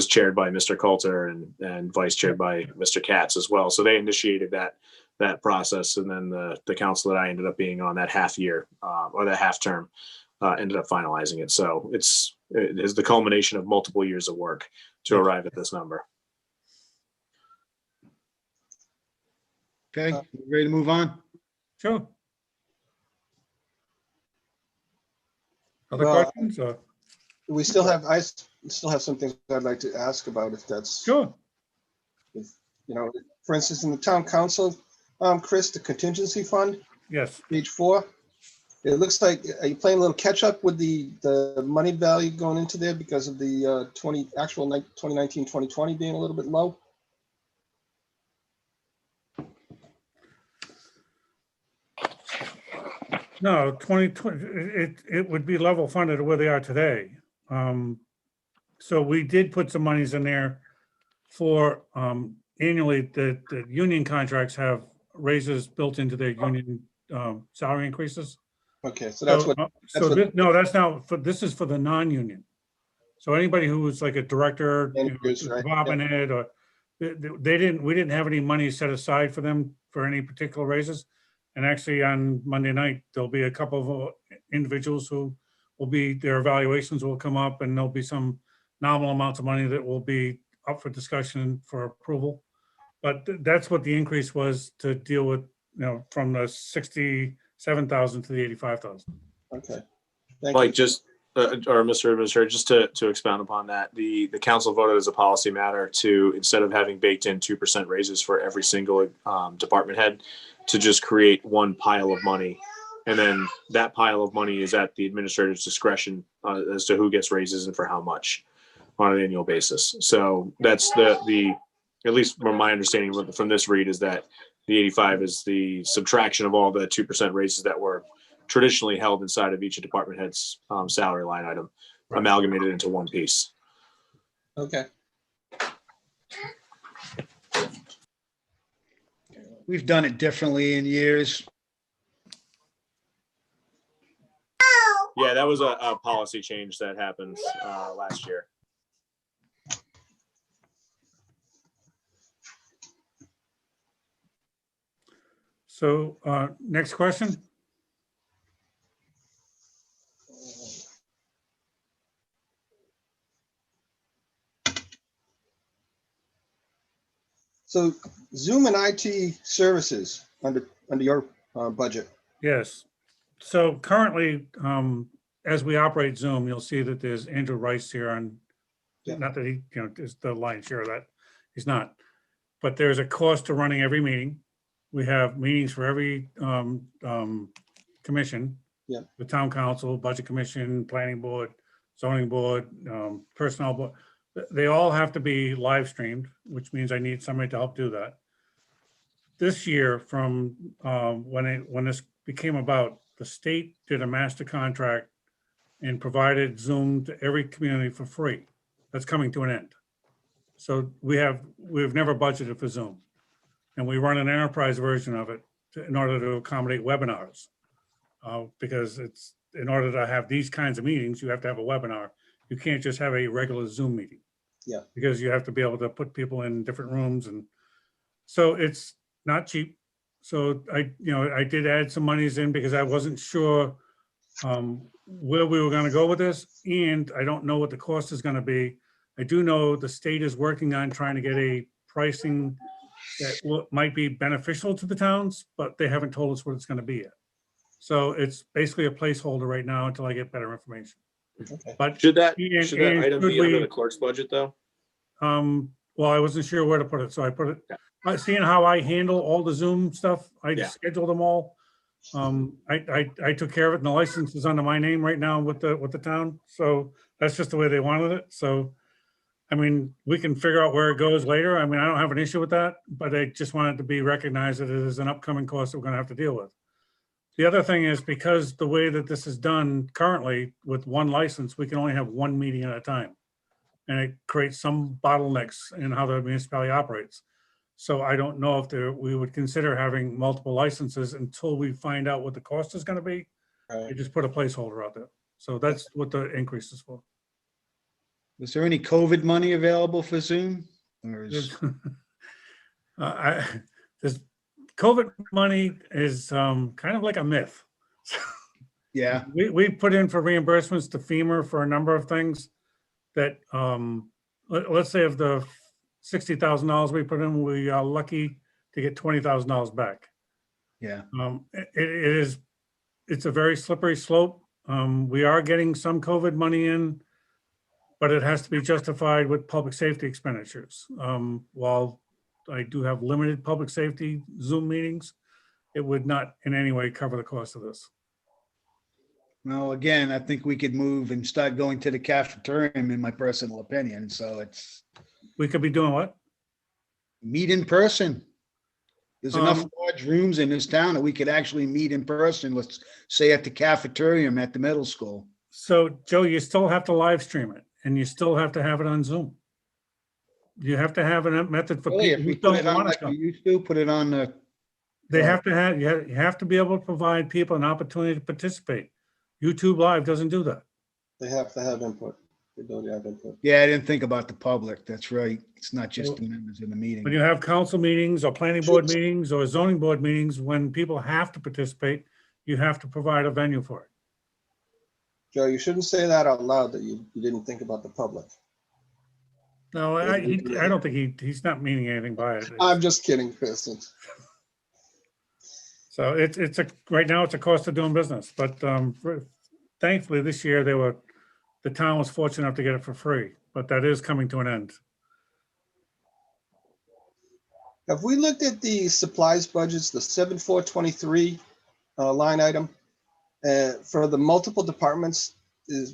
chaired by Mr. Coulter and vice chaired by Mr. Katz as well. So they initiated that process, and then the council that I ended up being on that half year or that half term ended up finalizing it. So it is the culmination of multiple years of work to arrive at this number. Okay, ready to move on? Sure. Other questions? I still have some things I'd like to ask about, if that's Sure. For instance, in the town council, Chris, the contingency fund, Yes. page 4. It looks like, are you playing a little catch up with the money value going into there because of the 2019, 2020 being a little bit low? No, 2020, it would be level funded where they are today. So we did put some monies in there for annually, the union contracts have raises built into their union salary increases. Okay, so that's what. No, that's not for, this is for the non-union. So anybody who was like a director, department head, or we didn't have any money set aside for them for any particular raises. And actually on Monday night, there'll be a couple of individuals who will be, their evaluations will come up and there'll be some nominal amounts of money that will be up for discussion for approval. But that's what the increase was to deal with, from the 67,000 to the 85,000. Okay. Like just, or Mr. Administrator, just to expound upon that, the council voted as a policy matter to, instead of having baked in 2% raises for every single department head, to just create one pile of money. And then that pile of money is at the administrator's discretion as to who gets raises and for how much on an annual basis. So that's the at least from my understanding from this read, is that the 85 is the subtraction of all the 2% raises that were traditionally held inside of each department head's salary line item, amalgamated into one piece. Okay. We've done it differently in years. Yeah, that was a policy change that happened last year. So next question. So Zoom and IT services under your budget. Yes. So currently, as we operate Zoom, you'll see that there's Andrew Rice here on, Yeah. not that he, is the lion's share of that. He's not. But there's a cost to running every meeting. We have meetings for every commission. Yeah. The town council, budget commission, planning board, zoning board, personnel board. They all have to be live streamed, which means I need somebody to help do that. This year, from when this became about, the state did a master contract and provided Zoom to every community for free. That's coming to an end. So we've never budgeted for Zoom. And we run an enterprise version of it in order to accommodate webinars. Because it's, in order to have these kinds of meetings, you have to have a webinar. You can't just have a regular Zoom meeting. Yeah. Because you have to be able to put people in different rooms, and so it's not cheap. So I did add some monies in because I wasn't sure where we were going to go with this, and I don't know what the cost is going to be. I do know the state is working on trying to get a pricing that might be beneficial to the towns, but they haven't told us what it's going to be yet. So it's basically a placeholder right now until I get better information. Okay. But Should that and item should be under we- the clerk's budget though? well, I wasn't sure where to put it, so I put it, seeing how I handle all the Zoom stuff, I Yeah. schedule them all. I took care of it, and the license is under my name right now with the town, so that's just the way they wanted it, so. I mean, we can figure out where it goes later. I mean, I don't have an issue with that, but I just want it to be recognized that it is an upcoming cost that we're gonna have to deal with. The other thing is, because the way that this is done currently with one license, we can only have one meeting at a time. And it creates some bottlenecks in how the municipality operates. So I don't know if we would consider having multiple licenses until we find out what the cost is gonna be. I Right. just put a placeholder out there. So that's what the increase is for. Was there any COVID money available for Zoom? Or is, This COVID money is kind of like a myth. yeah, We put in for reimbursements to FEMA for a number of things that, let's say of the $60,000 we put in, we are lucky to get $20,000 back. yeah. It's a very slippery slope. We are getting some COVID money in, but it has to be justified with public safety expenditures. While I do have limited public safety Zoom meetings, it would not in any way cover the cost of this. Well, again, I think we could move and start going to the cafeterium, in my personal opinion. So it's We could be doing what? meet in person. There's enough Um, large rooms in this town that we could actually meet in person. Let's say at the cafeterium at the middle school. So Joe, you still have to live stream it, and you still have to have it on Zoom. You have to have a method for Really, people if who we put it don't on want like to we come. used to, put it on the, They have to have, you have to be able to provide people an opportunity to participate. YouTube Live doesn't do that. They have to have input. They don't have input. yeah, I didn't think about the public. That's right. It's not just the members in the meeting. When you have council meetings or planning board meetings or zoning board meetings, when people have to participate, you have to provide a venue for it. Joe, you shouldn't say that out loud, that you didn't think about the public. No, I don't think he's not meaning anything by it. I'm just kidding, Chris. So it's right now it's a cost of doing business, but thankfully this year the town was fortunate enough to get it for free, but that is coming to an end. Have we looked at the supplies budgets, the 7423 line item for the multiple departments?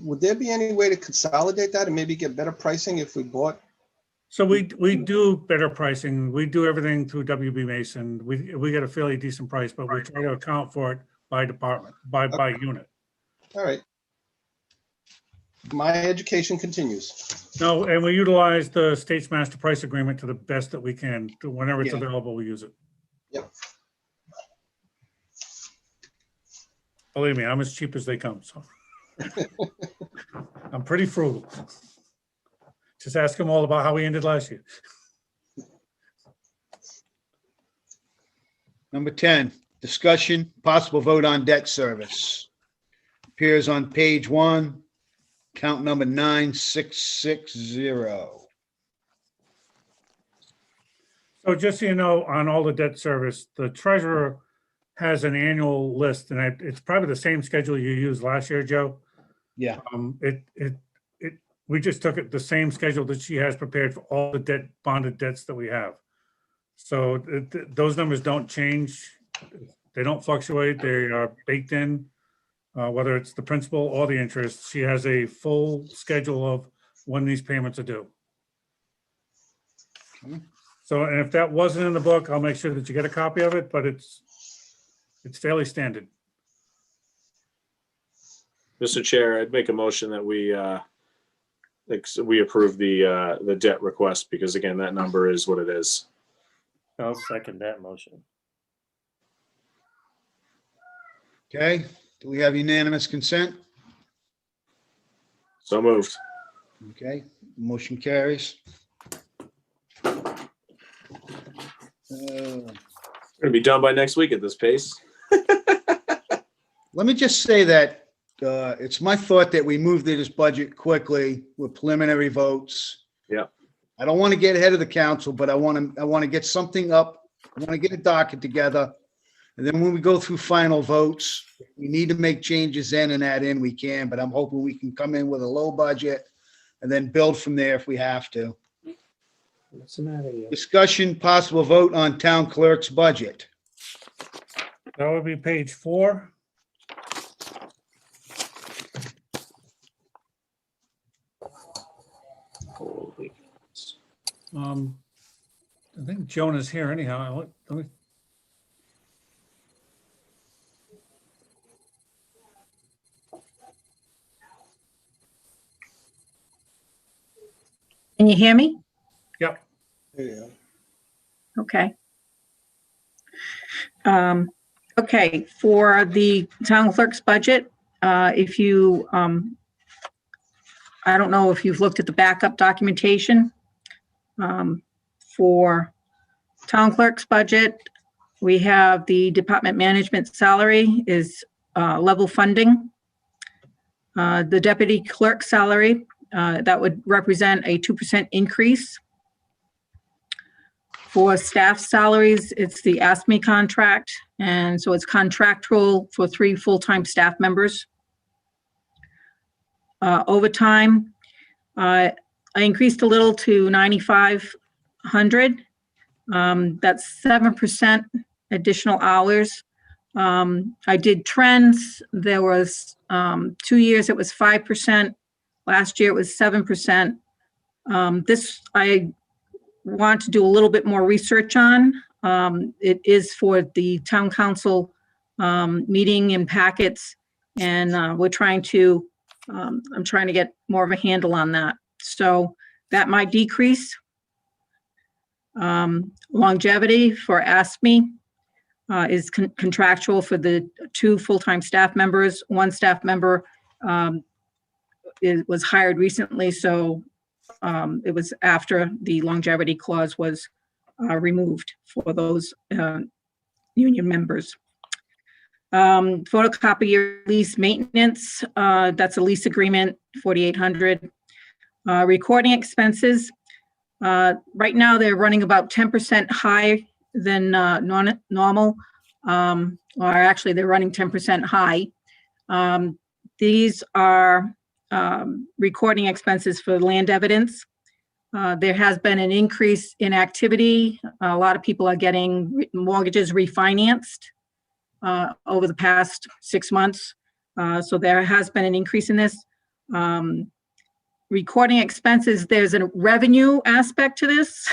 Would there be any way to consolidate that and maybe get better pricing if we bought? So we do better pricing. We do everything through WB Mason. We get a fairly decent price, but we try to account for it by department, by unit. All right. My education continues. No, and we utilize the state's master price agreement to the best that we can. Whenever it's Yeah. available, we use it. Yep. Believe me, I'm as cheap as they come, so. I'm pretty frugal. Just ask them all about how we ended last year. Number 10, Discussion, possible vote on debt service. Appears on page 1, count number 9660. So just so you know, on all the debt service, the treasurer has an annual list, and it's probably the same schedule you used last year, Joe. Yeah, We just took it, the same schedule that she has prepared for all the debt, bonded debts that we have. So those numbers don't change. They don't fluctuate. They are baked in, whether it's the principal or the interest. She has a full schedule of when these payments are due. Okay. So, and if that wasn't in the book, I'll make sure that you get a copy of it, but it's fairly standard. Mr. Chair, I'd make a motion that we approve the debt request, because again, that number is what it is. I'll second that motion. okay. Do we have unanimous consent? So moved. Okay, motion carries. Gonna be done by next week at this pace. Let me just say that it's my thought that we move through this budget quickly with preliminary votes. Yeah. I don't want to get ahead of the council, but I want to get something up. I want to get a docket together. And then when we go through final votes, we need to make changes in and add in, we can, but I'm hoping we can come in with a low budget and then build from there if we have to. What's the matter here? Discussion, possible vote on town clerk's budget. That would be page 4. Holy. I think Joan is here anyhow. Let me. Can you hear me? Yep. Yeah. Okay. Okay, for the town clerk's budget, if you, I don't know if you've looked at the backup documentation. For town clerk's budget, we have the department management salary is level funding. The deputy clerk salary, that would represent a 2% increase. For staff salaries, it's the ASME contract, and so it's contractual for 3 full-time staff members. Overtime, I increased a little to 9,500. That's 7% additional hours. I did trends. There was 2 years it was 5%. Last year it was 7%. This I want to do a little bit more research on. It is for the town council meeting and packets, and we're trying to, I'm trying to get more of a handle on that. So that might decrease. Longevity for ASME is contractual for the 2 full-time staff members. 1 staff member was hired recently, so it was after the longevity clause was removed for those union members. Photocopier lease maintenance, that's a lease agreement, 4,800. Recording expenses, right now they're running about 10% higher than normal, or actually they're running 10% high. These are recording expenses for land evidence. There has been an increase in activity. A lot of people are getting mortgages refinanced over the past 6 months. So there has been an increase in this. Recording expenses, there's a revenue aspect to this.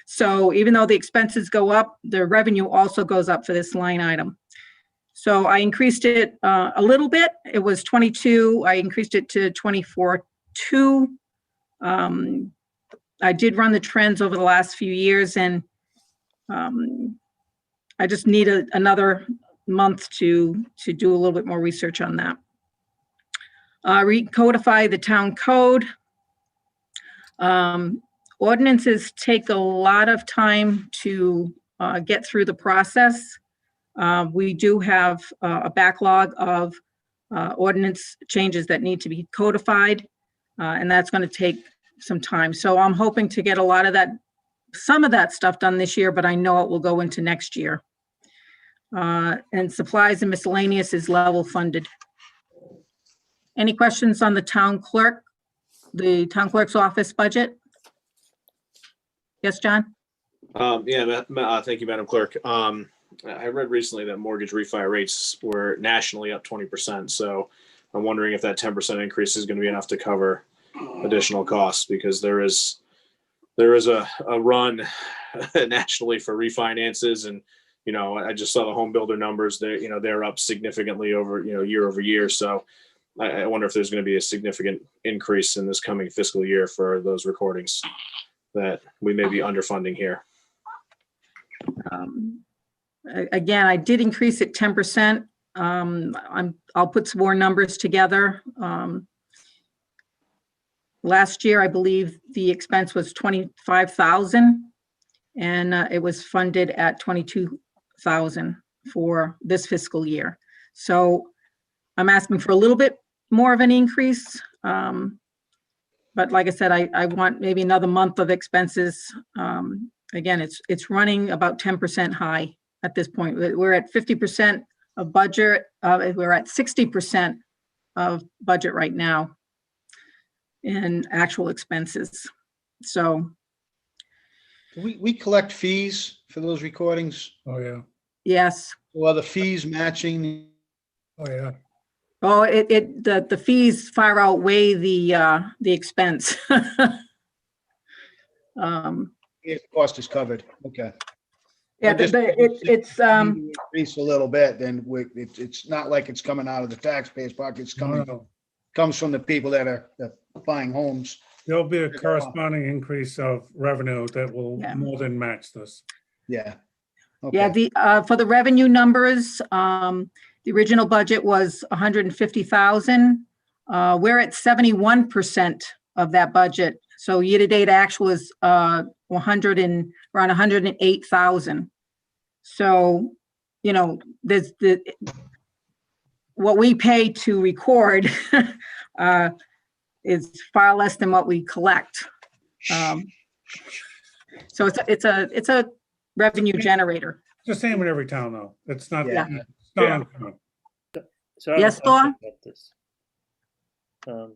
So even though the expenses go up, the revenue also goes up for this line item. So I increased it a little bit. It was 22. I increased it to 24.2. I did run the trends over the last few years, and I just need another month to do a little bit more research on that. Recodify the town code. Ordinances take a lot of time to get through the process. We do have a backlog of ordinance changes that need to be codified, and that's going to take some time. So I'm hoping to get a lot of that, some of that stuff done this year, but I know it will go into next year. And supplies and miscellaneous is level funded. Any questions on the town clerk, the town clerk's office budget? Yes, John? Thank you, Madam Clerk. I read recently that mortgage refi rates were nationally up 20%. So I'm wondering if that 10% increase is going to be enough to cover additional costs, because there is a run nationally for refinances. And, I just saw the home builder numbers. They're up significantly over, year over year. So I wonder if there's going to be a significant increase in this coming fiscal year for those recordings that we may be underfunding here. Again, I did increase it 10%. I'll put some more numbers together. Last year, I believe the expense was 25,000, and it was funded at 22,000 for this fiscal year. So I'm asking for a little bit more of an increase. But like I said, I want maybe another month of expenses. Again, it's running about 10% high at this point. We're at 50% of budget. We're at 60% of budget right now in actual expenses. So. We collect fees for those recordings. Oh, yeah. Yes. Well, the fees matching. Oh, yeah. Oh, the fees far outweigh the expense. The cost is covered. Okay. Yeah, it's increase a little bit, then it's not like it's coming out of the taxpayers' pocket. It's coming, comes from the people that are buying homes. There'll be a corresponding increase of revenue that will more than match this. Yeah. Okay. Yeah, for the revenue numbers, the original budget was 150,000. We're at 71% of that budget. So year-to-date actual is around 108,000. So, there's what we pay to record is far less than what we collect. So it's a revenue generator. It's the same in every town, though. It's not. Yeah. It's not uncommon. So I have Yes, a question Thor? about this. Can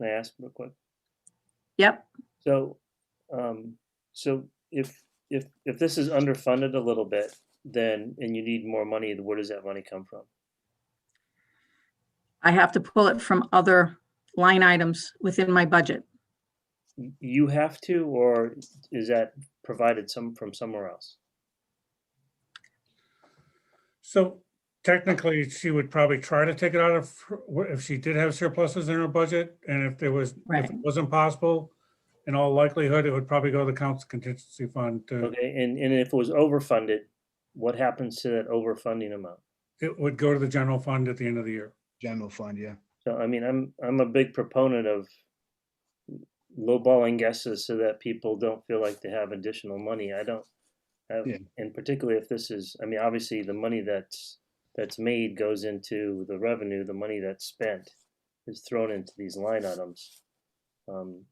I ask real quick? Yep. So, so if this is underfunded a little bit, then and you need more money, where does that money come from? I have to pull it from other line items within my budget. You have to, or is that provided from somewhere else? So technically, she would probably try to take it out of if she did have surpluses in her budget, and if if it wasn't possible, in all likelihood, it would probably go to the council contingency fund. Okay, and if it was overfunded, what happens to that overfunding amount? It would go to the general fund at the end of the year. General fund, yeah. So I mean, I'm a big proponent of lowballing guesses so that people don't feel like they have additional money. I don't have, and particularly if this is, I mean, obviously the money that's made goes into the revenue. The money that's spent is thrown into these line items. And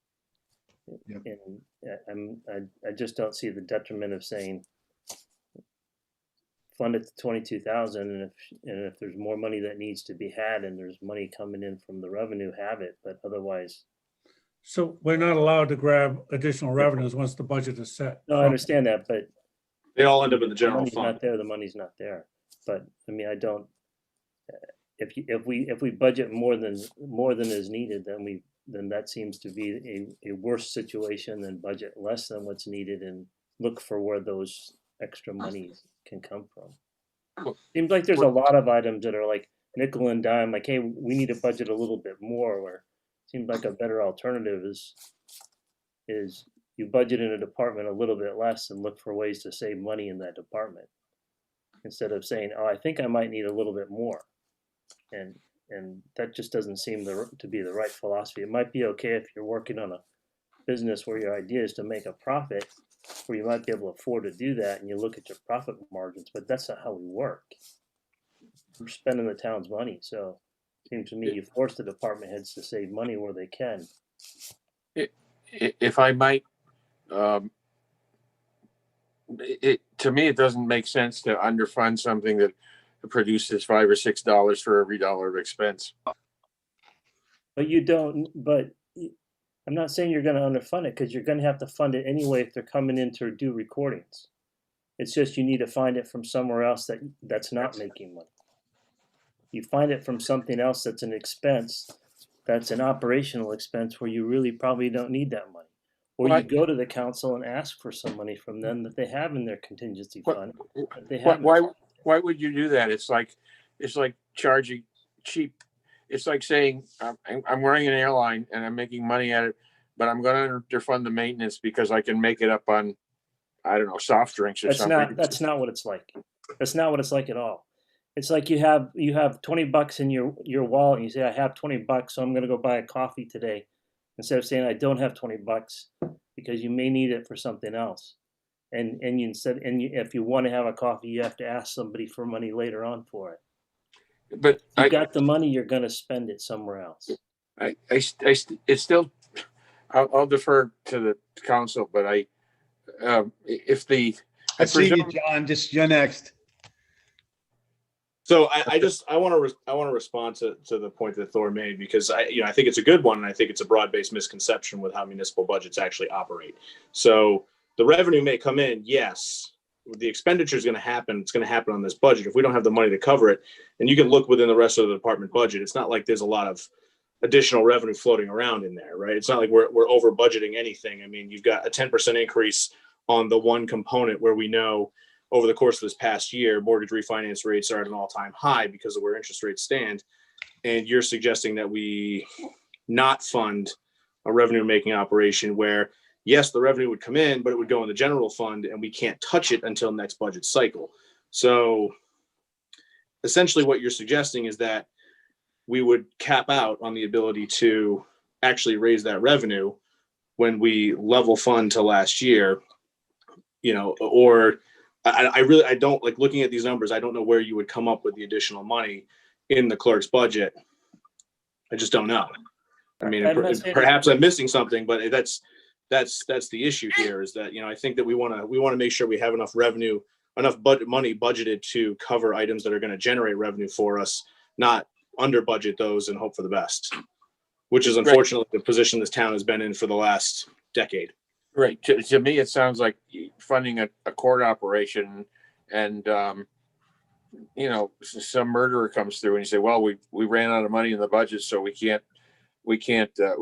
I just don't see the detriment of saying fund it to 22,000, and if there's more money that needs to be had and there's money coming in from the revenue, have it, but otherwise. So we're not allowed to grab additional revenues once the budget is set. No, I understand that, but they all end up in the general fund. Not there, the money's not there. But I mean, I don't. If we budget more than is needed, then that seems to be a worse situation than budget less than what's needed and look for where those extra monies can come from. Seems like there's a lot of items that are like nickel and dime, like, hey, we need to budget a little bit more, where it seems like a better alternative is you budget in a department a little bit less and look for ways to save money in that department, instead of saying, oh, I think I might need a little bit more. And that just doesn't seem to be the right philosophy. It might be okay if you're working on a business where your idea is to make a profit, where you might be able to afford to do that and you look at your profit margins, but that's not how we work. We're spending the town's money, so it seems to me you force the department heads to save money where they can. If I might, to me, it doesn't make sense to underfund something that produces $5 or $6 for every dollar of expense. But you don't, but I'm not saying you're going to underfund it, because you're going to have to fund it anyway if they're coming in to do recordings. It's just you need to find it from somewhere else that's not making money. You find it from something else that's an expense, that's an operational expense where you really probably don't need that money. Or you go to the council and ask for some money from them that they have in their contingency fund. Why would you do that? It's like charging cheap. It's like saying I'm running an airline and I'm making money at it, but I'm going to underfund the maintenance because I can make it up on, I don't know, soft drinks or something. That's not what it's like. That's not what it's like at all. It's like you have $20 in your wallet and you say, I have $20, so I'm going to go buy a coffee today. Instead of saying I don't have $20 because you may need it for something else. And if you want to have a coffee, you have to ask somebody for money later on for it. But you got the money, you're going to spend it somewhere else. It's still, I'll defer to the council, but I see you, John. Just you're next. So I want to respond to the point that Thor made, because I think it's a good one, and I think it's a broad-based misconception with how municipal budgets actually operate. So the revenue may come in, yes. The expenditure is going to happen. It's going to happen on this budget. If we don't have the money to cover it, and you can look within the rest of the department budget, it's not like there's a lot of additional revenue floating around in there, right? It's not like we're over budgeting anything. I mean, you've got a 10% increase on the one component where we know over the course of this past year, mortgage refinance rates are at an all-time high because of where interest rates stand. And you're suggesting that we not fund a revenue-making operation where, yes, the revenue would come in, but it would go in the general fund and we can't touch it until next budget cycle. So essentially what you're suggesting is that we would cap out on the ability to actually raise that revenue when we level fund to last year, or I don't like looking at these numbers. I don't know where you would come up with the additional money in the clerk's budget. I just don't know. I mean, perhaps I'm missing something, but that's the issue here, is that, I think that we want to make sure we have enough revenue, enough money budgeted to cover items that are going to generate revenue for us, not under budget those and hope for the best, which is unfortunately the position this town has been in for the last decade. Right. To me, it sounds like funding a court operation, and some murderer comes through and you say, "Well, we ran out of money in the budget, so we can't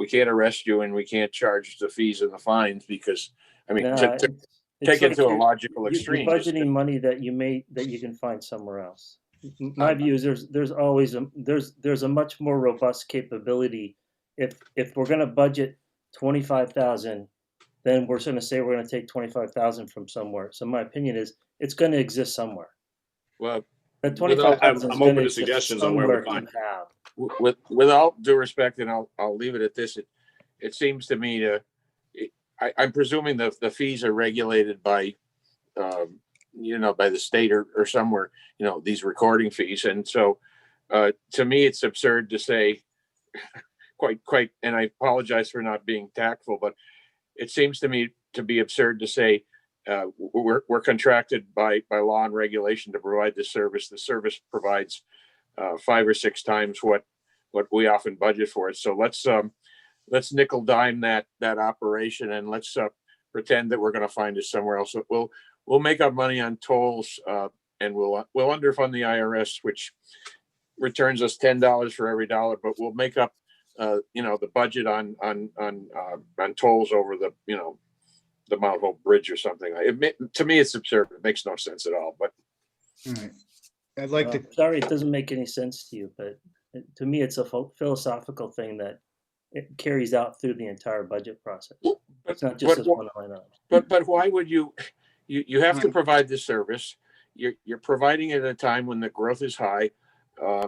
arrest you, and we can't charge the fees and the fines because, I mean, take it to a logical extreme." You're budgeting money that you can find somewhere else. My view is there's always there's a much more robust capability. If we're going to budget 25,000. Then we're going to say we're going to take 25,000 from somewhere. So my opinion is it's going to exist somewhere. Well, that 25,000 I'm open to suggestions on where we find it. With all due respect, and I'll leave it at this. It seems to me I'm presuming the fees are regulated by, by the state or somewhere. These recording fees, and so to me it's absurd to say, quite. And I apologize for not being tactful, but it seems to me to be absurd to say we're contracted by law and regulation to provide this service. The service provides 5 or 6 times what we often budget for it. So let's nickel dime that operation, and let's pretend that we're going to find it somewhere else. We'll make up money on tolls, and we'll underfund the IRS, which returns us $10 for every dollar, but we'll make up the budget on tolls over the Mount Hope Bridge or something. To me, it's absurd. It makes no sense at all. But all right. I'd like to. Sorry, it doesn't make any sense to you, but to me, it's a philosophical thing that it carries out through the entire budget process. It's not just as one line item. But why would you have to provide this service? You're providing it at a time when the growth is high. I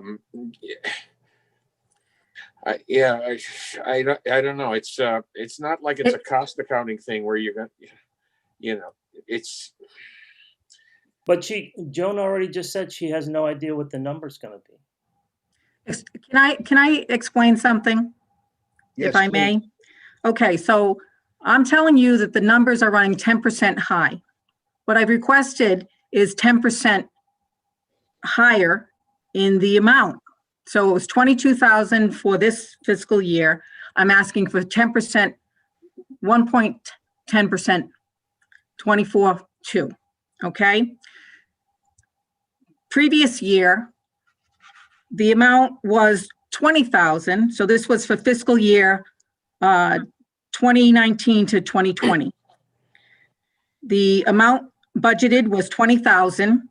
don't know. It's not like it's a cost accounting thing where you're going. you know, it's, But Joan already just said she has no idea what the number's gonna be. Can I explain something, Yes, if I please. may? Okay, so I'm telling you that the numbers are running 10% high. What I've requested is 10% higher in the amount. So it was 22,000 for this fiscal year. I'm asking for 10%, 1.10%, 24.2, okay? Previous year, the amount was 20,000. So this was for fiscal year 2019 to 2020. The amount budgeted was 20,000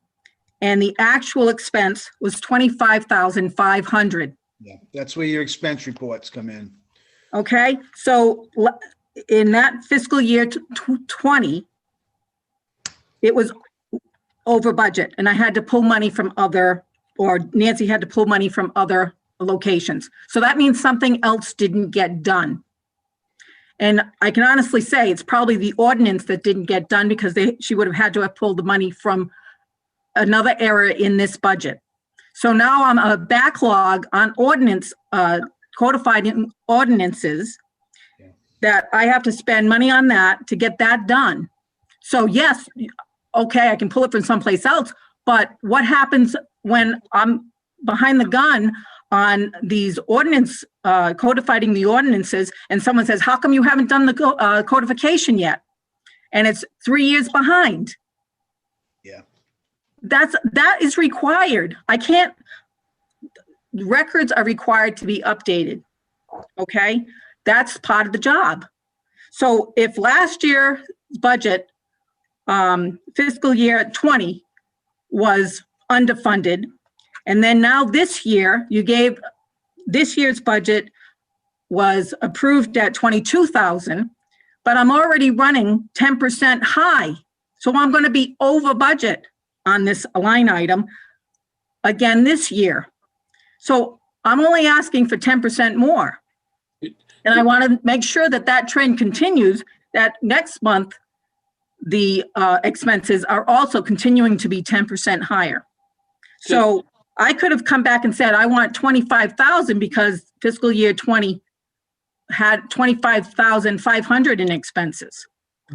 and the actual expense was 25,500. Yeah, that's where your expense reports come in. Okay, so in that fiscal year 20, it was over budget and I had to pull money from or Nancy had to pull money from other locations. So that means something else didn't get done. And I can honestly say it's probably the ordinance that didn't get done because she would have had to have pulled the money from another area in this budget. So now I'm a backlog on ordinance, codified in ordinances that I have to spend money on that to get that done. So yes, okay, I can pull it from someplace else, but what happens when I'm behind the gun on these ordinance, codifying the ordinances, and someone says, how come you haven't done the codification yet? And it's 3 years behind. Yeah. That is required. I can't, records are required to be updated, okay? That's part of the job. So if last year's budget, fiscal year 20 was underfunded, and then now this year, this year's budget was approved at 22,000, but I'm already running 10% high. So I'm going to be over budget on this line item again this year. So I'm only asking for 10% more. And I want to make sure that that trend continues, that next month, the expenses are also continuing to be 10% higher. So I could have come back and said, I want 25,000 because fiscal year 20 had 25,500 in expenses.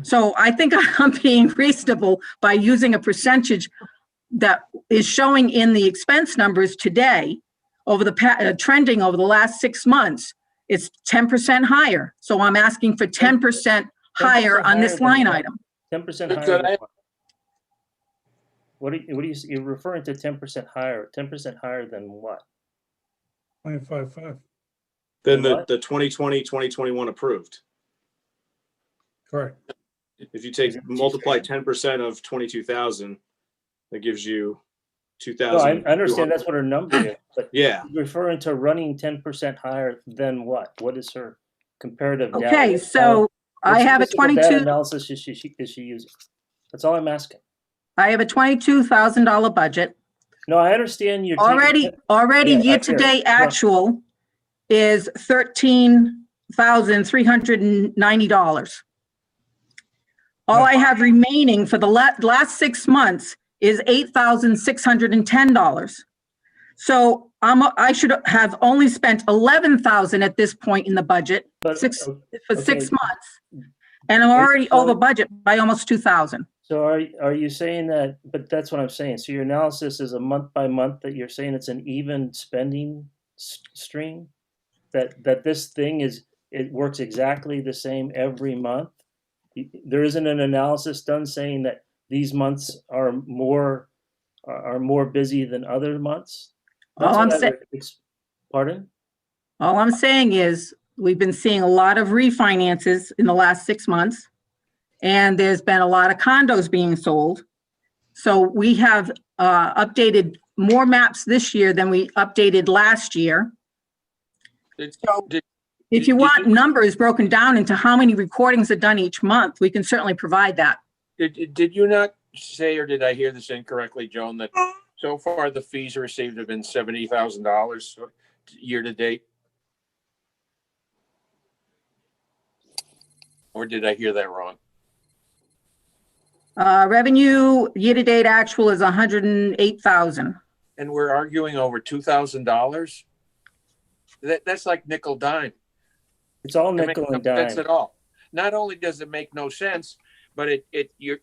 So I think I'm being reasonable by using a percentage that is showing in the expense numbers today over the trending over the last 6 months. It's 10% higher. So I'm asking for 10% higher on this line item. 10% higher than what? You're referring to 10% higher? 10% higher than what? 25.5. Then What? the 2020, 2021 approved. Correct. If you take multiply 10% of 22,000, that gives you 2,000. No, I understand that's what her number is, but Yeah. she's referring to running 10% higher than what? What is her comparative data? Okay, so I have a What 22. analysis is she using? That's all I'm asking. I have a $22,000 budget. No, I understand you're Already Yeah, year-to-date actual is $13,390. All I have remaining for the last 6 months is $8,610. So I should have only spent 11,000 at this point in the budget for 6 months, and I'm already over budget by almost 2,000. So are you saying that? But that's what I'm saying. So your analysis is a month by month, that you're saying it's an even spending stream, that this thing it works exactly the same every month. There isn't an analysis done saying that these months are more busy than other months. Pardon? All I'm saying is we've been seeing a lot of refinances in the last 6 months, and there's been a lot of condos being sold. So we have updated more maps this year than we updated last year. So if you want numbers broken down into how many recordings are done each month, we can certainly provide that. Did you not say, or did I hear this incorrectly, Joan, that so far the fees received have been $70,000 year to date? Or did I hear that wrong? Revenue year-to-date actual is 108,000. And we're arguing over $2,000. That's like nickel dime. It's all It makes nickel no and sense dime. at all. Not only does it make no sense, but you're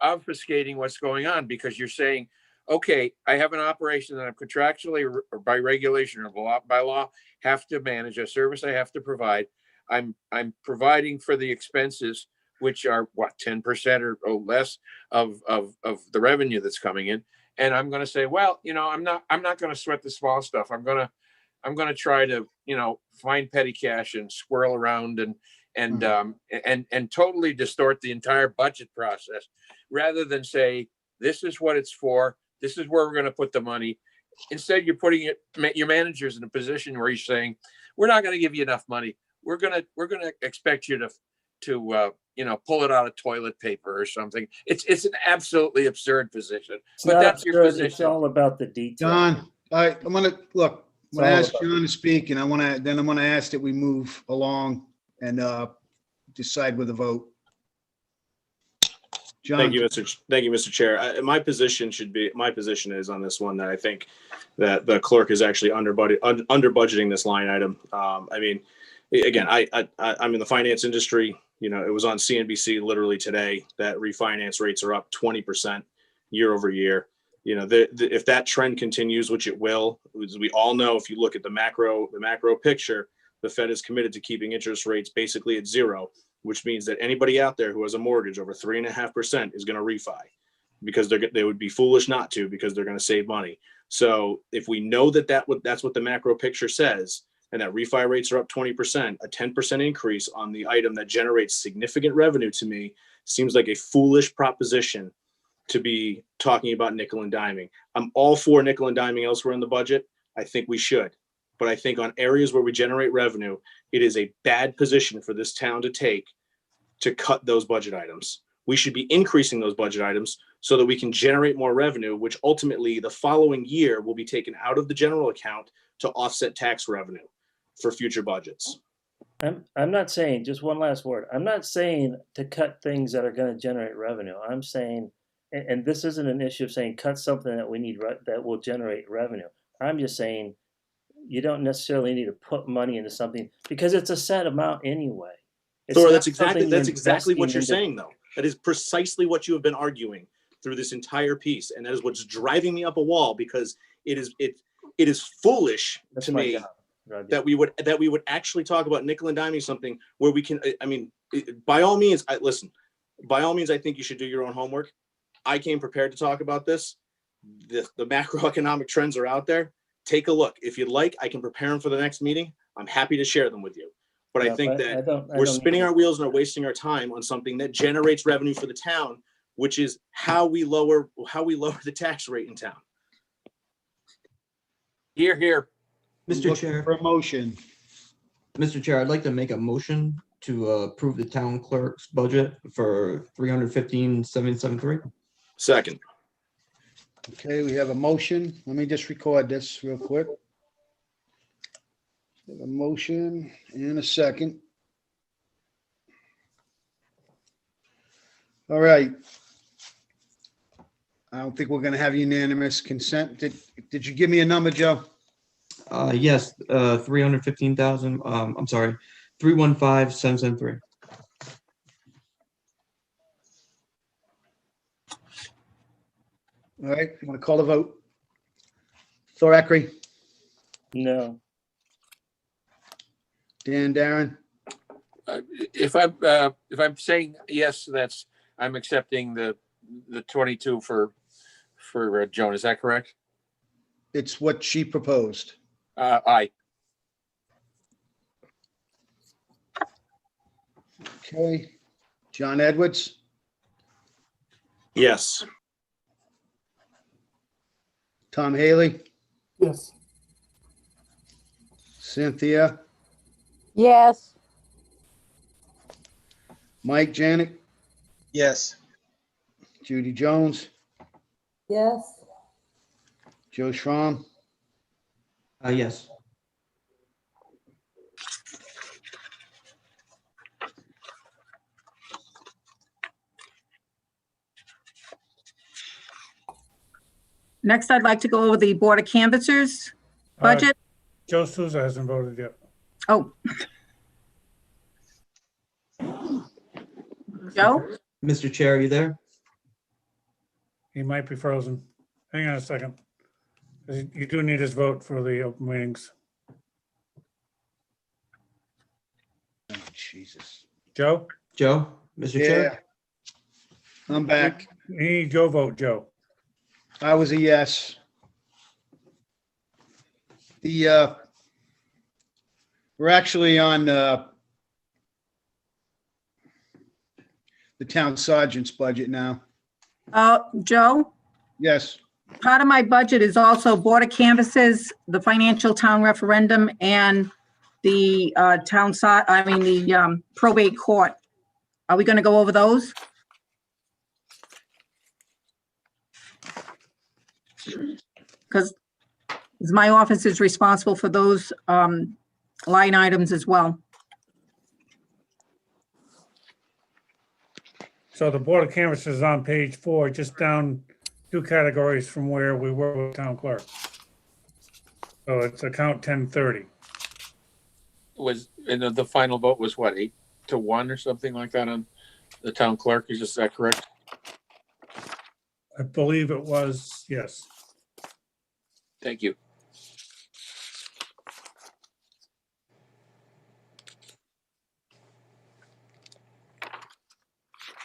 obfuscating what's going on, because you're saying, okay, I have an operation that I'm contractually or by regulation or by law have to manage, a service I have to provide. I'm providing for the expenses, which are what, 10% or less of the revenue that's coming in. And I'm going to say, well, I'm not going to sweat the small stuff. I'm going to try to, find petty cash and swirl around and totally distort the entire budget process, rather than say, this is what it's for. This is where we're going to put the money. Instead, you're putting your managers in a position where you're saying, we're not going to give you enough money. We're going to expect you to pull it out of toilet paper or something. It's an absolutely absurd position. It's But not that's your absurd, it's position. all about the detail. John, all right, I'm gonna It's all ask about- John to speak, and I'm gonna ask that we move along and decide with a vote. John. Thank you, Mr. Chair. My position is on this one that I think that the clerk is actually under budgeting this line item. I mean, again, I'm in the finance industry. It was on CNBC literally today that refinance rates are up 20% year over year. If that trend continues, which it will, as we all know, if you look at the macro picture, the Fed is committed to keeping interest rates basically at zero, which means that anybody out there who has a mortgage over 3.5% is going to refi, because they would be foolish not to, because they're going to save money. So if we know that's what the macro picture says, and that refi rates are up 20%, a 10% increase on the item that generates significant revenue to me seems like a foolish proposition to be talking about nickel and diming. I'm all for nickel and diming elsewhere in the budget. I think we should. But I think on areas where we generate revenue, it is a bad position for this town to take to cut those budget items. We should be increasing those budget items so that we can generate more revenue, which ultimately the following year will be taken out of the general account to offset tax revenue for future budgets. I'm not saying, just one last word, I'm not saying to cut things that are going to generate revenue. I'm saying, and this isn't an issue of saying cut something that we need that will generate revenue. I'm just saying you don't necessarily need to put money into something because it's a set amount anyway. Thor, that's exactly what you're saying, though. That is precisely what you have been arguing through this entire piece, and that is what's driving me up a wall, because it is foolish to me that we would actually talk about nickel and diming something where we can. I mean, by all means, I think you should do your own homework. I came prepared to talk about this. The macroeconomic trends are out there. Take a look. If you'd like, I can prepare them for the next meeting. I'm happy to share them with you. But I think that we're spinning our wheels and are wasting our time on something that generates revenue for the town, which is how we lower the tax rate in town. Here. Mr. Chair. For a motion. Mr. Chair, I'd like to make a motion to approve the town clerk's budget for $315,773. Second. Okay, we have a motion. Let me just record this real quick. We have a motion and a second. All right. I don't think we're going to have unanimous consent. Did you give me a number, Joe? Yes, 315,000. I'm sorry, 315,773. All right, you want to call the vote? Thor Eckry, No. Dan Darren, If I'm saying yes, I'm accepting the 22 for Joan. Is that correct? it's what she proposed. Aye. Okay. John Edwards, Yes. Tom Haley, Yes. Cynthia, Yes. Mike Janik, Yes. Judy Jones, Yes. Joe Schramm, Yes. Next, I'd like to go over the Board of Canvassers budget. Joe Souza hasn't voted yet. Oh. Joe? Mr. Chair, are you there? He might be frozen. Hang on a second. You do need his vote for the open meetings. Oh, Jesus. Joe? Joe? Mr. Chair? Yeah. I'm back. You need your vote, Joe. I was a yes. We're actually on, the town sergeant's budget now. Joe? Yes. Part of my budget is also Board of Canvassers, the financial town referendum, and the probate court. Are we going to go over those? Because my office is responsible for those line items as well. So the Board of Canvassers is on page 4, just down 2 categories from where we were with town clerk. So it's account 1030. And the final vote was what, 8-1 or something like that on the town clerk? Is that correct? I believe it was, yes. Thank you.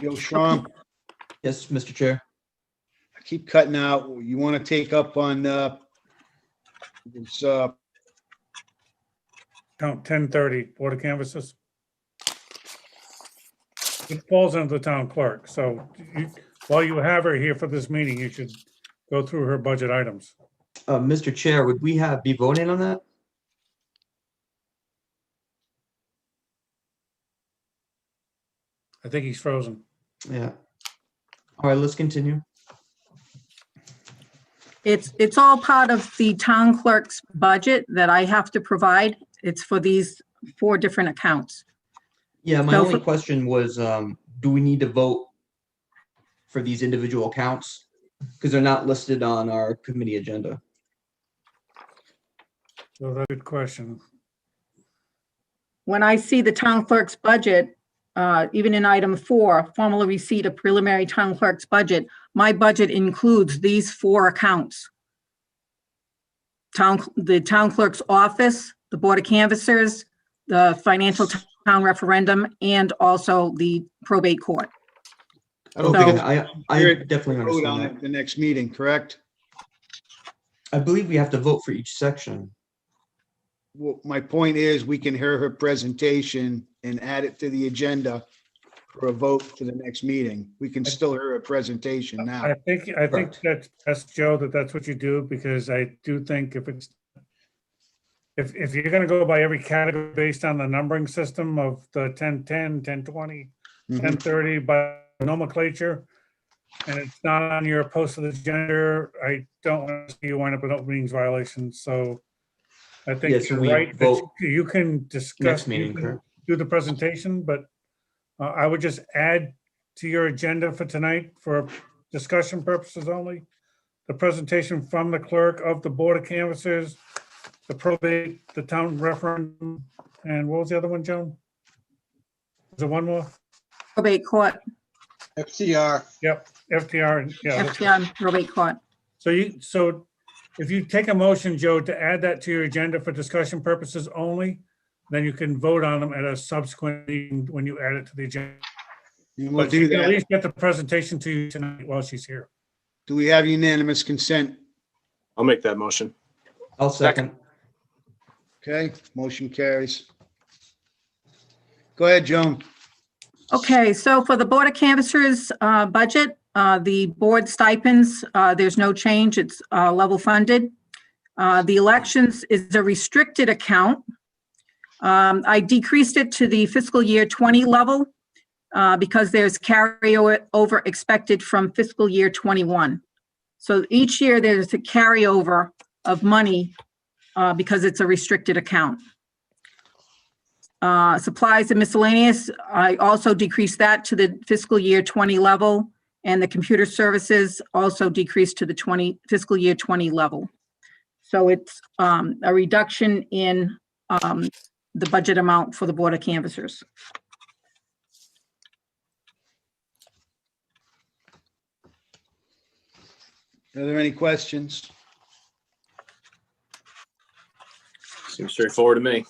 Yo, Sean, Yes, Mr. Chair. I keep cutting out. You want to take up on, this, Account 1030, Board of Canvassers. It falls under the town clerk, so while you have her here for this meeting, you should go through her budget items. Mr. Chair, would we be voting on that? I think he's frozen. Yeah. All right, let's continue. It's all part of the town clerk's budget that I have to provide. It's for these 4 different accounts. Yeah, my So only for- question was, do we need to vote for these individual accounts? Because they're not listed on our committee agenda. So that's a good question. When I see the town clerk's budget, even in item 4, formal receipt of preliminary town clerk's budget, my budget includes these 4 accounts. The town clerk's office, the Board of Canvassers, the financial town referendum, and also the probate court. Okay, I You're- definitely vote on understand it that. at the next meeting, correct? I believe we have to vote for each section. Well, my point is, we can hear her presentation and add it to the agenda for a vote for the next meeting. We can still hear her presentation now. I think Correct. that's Joe, that's what you do, because I do think if you're gonna go by every category based on the numbering system of the 1010, 1020, Mhm. 1030 by nomenclature, and it's not on your posted agenda, I don't want to see you wind up with open meetings violations, so I Yeah, think so you're we right, that vote you can discuss, Next you meeting, can correct? do the presentation, but I would just add to your agenda for tonight for discussion purposes only, the presentation from the clerk of the Board of Canvassers, the probate, the town referendum, and what was the other one, Joan? Was there one more? Probate court, FTR. Yep, FTR, yeah. FTR probate court. So if you take a motion, Joe, to add that to your agenda for discussion purposes only, then you can vote on them at a subsequent meeting when you add it to the agenda. And we'll But do you can at that. least get the presentation to you tonight while she's here. Do we have unanimous consent? I'll make that motion. I'll second. Okay, motion carries. Go ahead, Joan. Okay, so for the Board of Canvassers budget, the board stipends, there's no change, it's level funded. The elections is a restricted account. I decreased it to the fiscal year 20 level because there's carryover expected from fiscal year 21. So each year there's a carryover of money because it's a restricted account. Supplies and miscellaneous, I also decreased that to the fiscal year 20 level. And the computer services also decreased to the fiscal year 20 level. So it's a reduction in the budget amount for the Board of Canvassers. Are there any questions? Seems straightforward to me.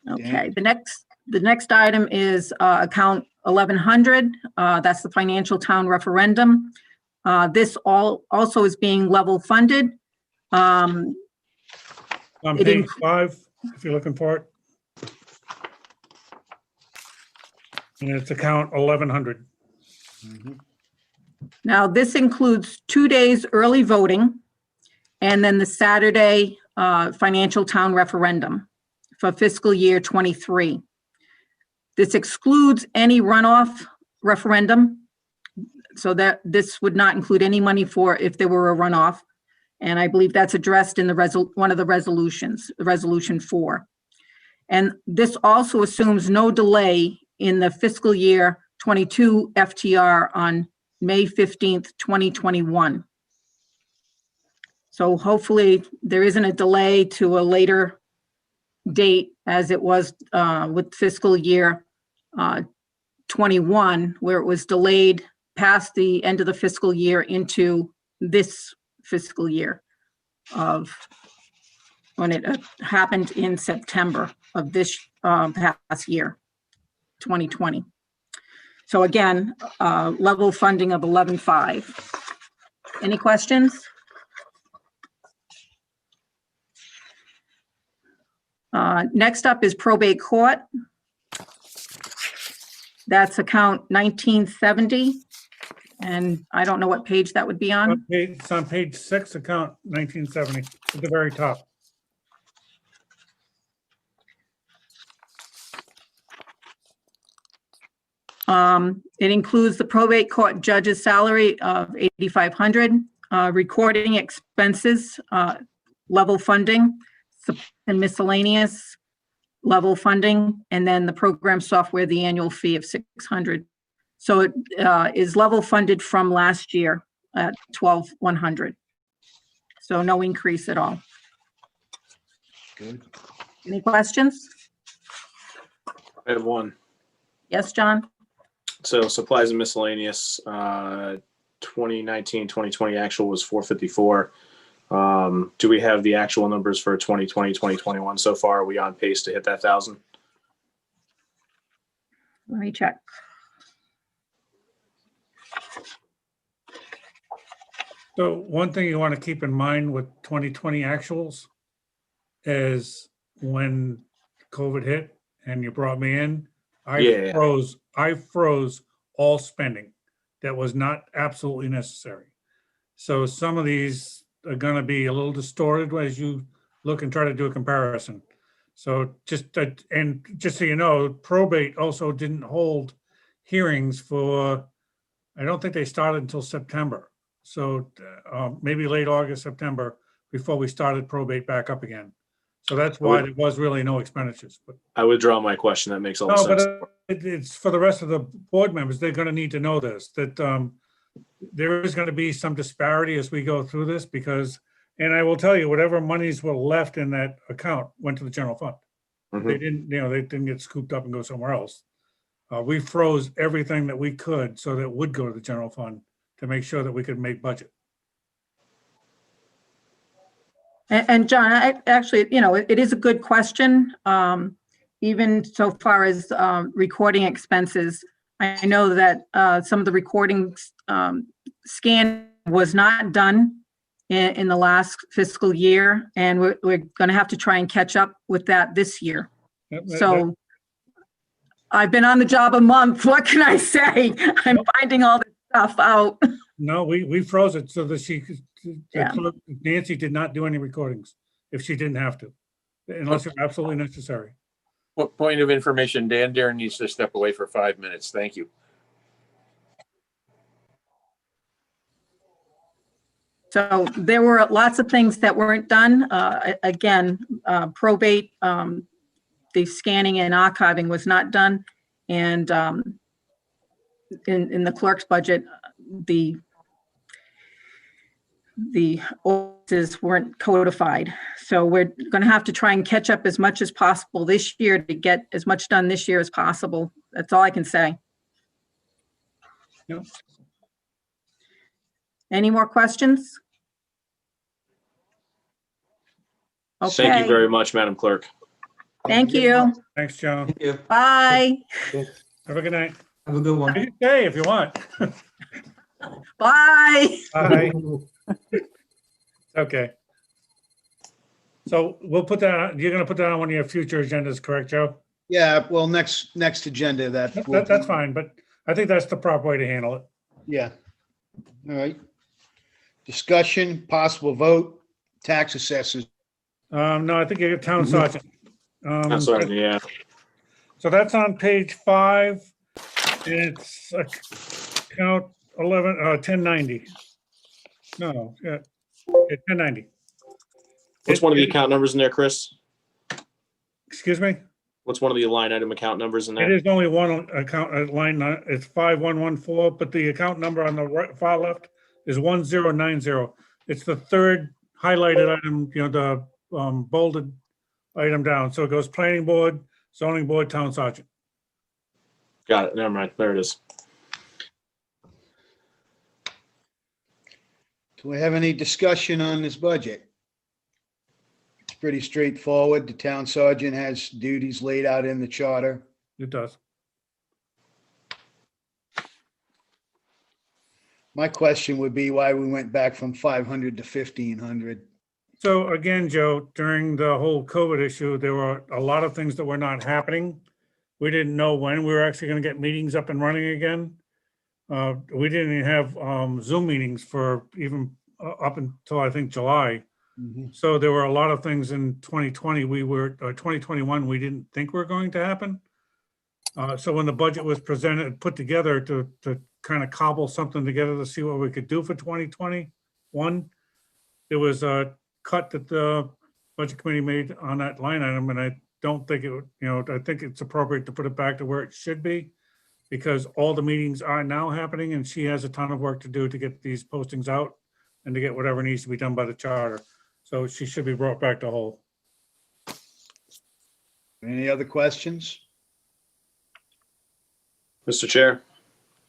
Okay, the next item is account 1100. That's the financial town referendum. This also is being level funded. On It page 5, if you're looking for it. And it's account 1100. Now, this includes 2 days early voting and then the Saturday financial town referendum for fiscal year 23. This excludes any runoff referendum, so that this would not include any money for if there were a runoff. And I believe that's addressed in the one of the resolutions, resolution 4. And this also assumes no delay in the fiscal year 22 FTR on May 15th, 2021. So hopefully there isn't a delay to a later date as it was with fiscal year 21, where it was delayed past the end of the fiscal year into this fiscal year of when it happened in September of this past year, 2020. So again, level funding of 11.5. Any questions? Next up is probate court. That's account 1970. And I don't know what page that would be on. It's on page 6, account 1970, at the very top. It includes the probate court judge's salary of $8,500, recording expenses, level funding, and miscellaneous level funding, and then the program software, the annual fee of $600. So it is level funded from last year at $12,100. So no increase at all. Good. Any questions? I have one. Yes, John? So supplies and miscellaneous, 2019, 2020 actual was 454. Do we have the actual numbers for 2020, 2021 so far? Are we on pace to hit that 1,000? Let me check. So one thing you want to keep in mind with 2020 actuals is when COVID hit and you brought me in, I froze all spending that was not absolutely necessary. So some of these are going to be a little distorted as you look and try to do a comparison. So just so you know, probate also didn't hold hearings for, I don't think they started until September. So maybe late August, September, before we started probate back up again. So that's why there was really no expenditures. But I withdraw my question. That makes a lot of no, sense. but it's for the rest of the board members. They're going to need to know this, that there is going to be some disparity as we go through this because, and I will tell you, whatever monies were left in that account went to the general fund. Mhm. They didn't get scooped up and go somewhere else. We froze everything that we could so that it would go to the general fund to make sure that we could make budget. And John, actually, it is a good question. Even so far as recording expenses, I know that some of the recording scan was not done in the last fiscal year, and we're going to have to try and catch up with that this year. So I've been on the job a month. What can I say? I'm finding all this stuff out. No, we froze it so that Yeah. Nancy did not do any recordings if she didn't have to, unless it's absolutely necessary. What point of information? Dan Darren needs to step away for 5 minutes. Thank you. So there were lots of things that weren't done. Again, probate, the scanning and archiving was not done. And in the clerk's budget, the ordinances weren't codified. So we're going to have to try and catch up as much as possible this year to get as much done this year as possible. That's all I can say. Yep. Any more questions? Thank you Okay, very much, Madam Clerk. thank you. Thanks, Joan. Thank you. Bye. Have a good night. Have a good one. You can stay if you want. Bye. Bye. Okay. So we'll put that, you're gonna put that on one of your future agendas, correct, Joe? Yeah, well, next agenda That's fine, but I think that's the proper way to handle it. Yeah. All right. Discussion, possible vote, tax assessors. No, I think you get town sergeant. That's right, yeah. So that's on page 5. It's account 1090. No, yeah, 1090. What's one of the account numbers in there, Chris? Excuse me? What's one of the line item account numbers in It there? is only one account line, it's 5114, but the account number on the right, far left is 1090. It's the third highlighted item, you know, the bolded item down. So it goes planning board, zoning board, town sergeant. Got it. Never mind. There it is. Do we have any discussion on this budget? It's pretty straightforward. The town sergeant has duties laid out in the charter. It does. My question would be why we went back from 500 to 1,500. So again, Joe, during the whole COVID issue, there were a lot of things that were not happening. We didn't know when we were actually going to get meetings up and running again. We didn't even have Zoom meetings for even up until I think July. So there were a lot of things in 2020 2021 we didn't think were going to happen. So when the budget was presented, put together to kind of cobble something together to see what we could do for 2021, there was a cut that the budget committee made on that line item, and I don't think it would, you know, I think it's appropriate to put it back to where it should be, because all the meetings are now happening and she has a ton of work to do to get these postings out and to get whatever needs to be done by the charter. So she should be brought back to whole. Any other questions? Mr. Chair,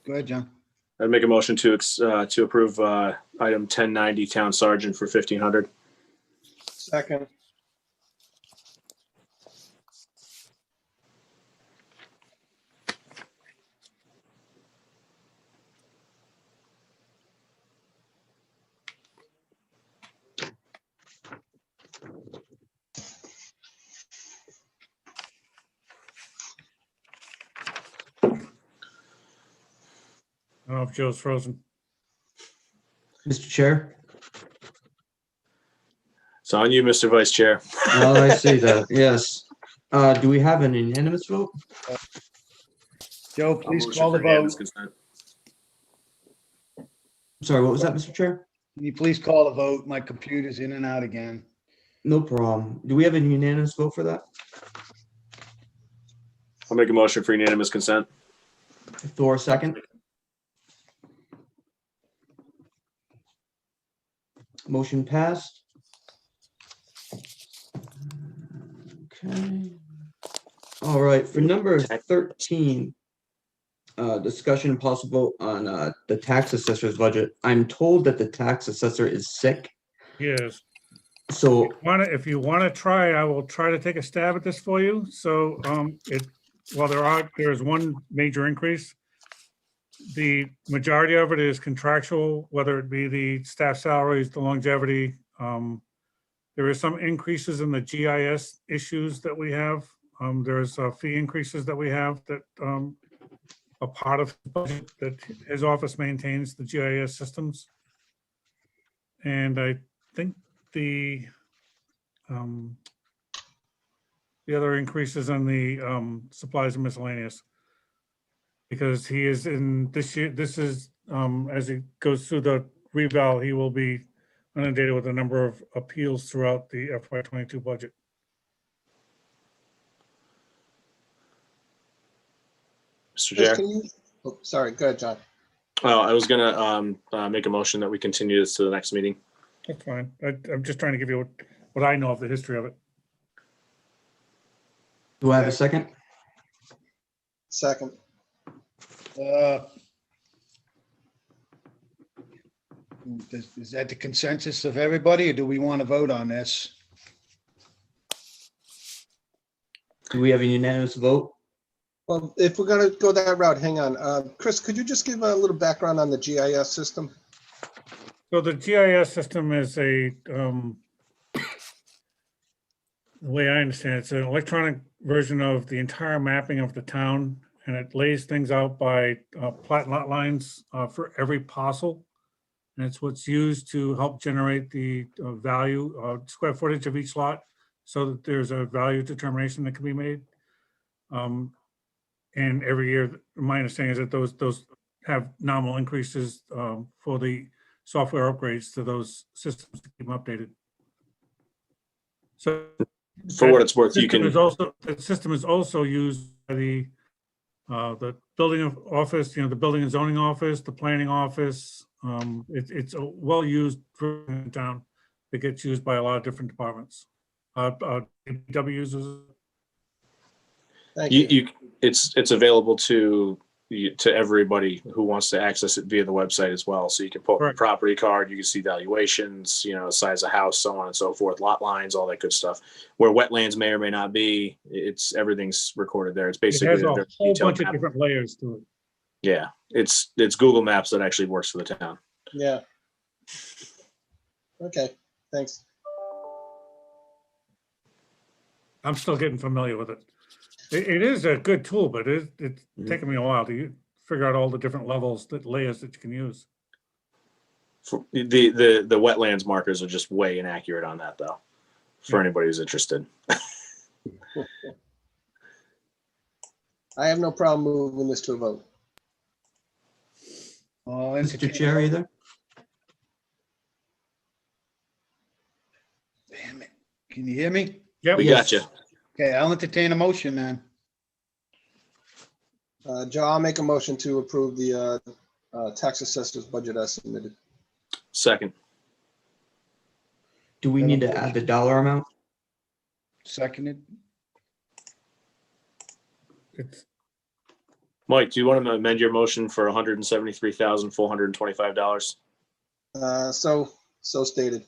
Go ahead, John. I'd make a motion to approve item 1090 town sergeant for 1,500. Second. I don't know if Joe's frozen. Mr. Chair? It's on you, Mr. Vice Chair. Oh, I see that, yes. Do we have an unanimous vote? Joe, please I'll call the motion for unanimous vote. consent. Sorry, what was that, Mr. Chair? Can you please call the vote? My computer's in and out again. No problem. Do we have a unanimous vote for that? I'll make a motion for unanimous consent. Thor, second. Motion passed. Okay. All right, for number 13, discussion possible on the tax assessor's budget. I'm told that the tax assessor is sick. Yes. So, If you want to try, I will try to take a stab at this for you. So while there's one major increase, the majority of it is contractual, whether it be the staff salaries, the longevity. There is some increases in the GIS issues that we have. There's fee increases that we have that a part of the budget that his office maintains, the GIS systems. And I think the other increases on the supplies and miscellaneous. Because he is in this year, this is, as he goes through the reval, he will be inundated with a number of appeals throughout the FY22 budget. Mr. Chris, Chair. can Oh, sorry, go ahead, John. I was gonna make a motion that we continue this to the next meeting. That's fine. I'm just trying to give you what I know of the history of it. Do I have a second? Second. Is that the consensus of everybody, or do we want to vote on this? Do we have a unanimous vote? Well, if we're gonna go that route, hang on. Chris, could you just give a little background on the GIS system? So the GIS system is the way I understand it, it's an electronic version of the entire mapping of the town, and it lays things out by plat lot lines for every parcel. And it's what's used to help generate the value, square footage of each lot, so that there's a value determination that can be made. And every year, my understanding is that those have nominal increases for the software upgrades to those systems to keep them updated. So For what it's worth, you system can. is also, the system is also used by the building office, the building and zoning office, the planning office. It's a well-used in town. It gets used by a lot of different departments. DPW uses it. Thank you. It's available to everybody who wants to access it via the website as well. So you can pull up your Correct. property card, you can see valuations, size of house, so on and so forth, lot lines, all that good stuff. Where wetlands may or may not be, everything's recorded there. It's It basically has a a very whole detailed bunch of map. different layers to it. Yeah, it's Google Maps that actually works for the town. Yeah. Okay, thanks. I'm still getting familiar with it. It is a good tool, but it's taken me a while to figure out all the different levels, layers that you can use. For the wetlands markers are just way inaccurate on that though, for anybody who's interested. I have no problem moving this to a vote. Mr. Chair, are you there? Damn it. Can you hear me? Yep. We Yes. got you. Okay, I'll entertain a motion then. Joe, I'll make a motion to approve the tax assessor's budget as submitted. Second. Do we need to add the dollar amount? Seconded. It's Mike, do you want to amend your motion for $173,425? So stated.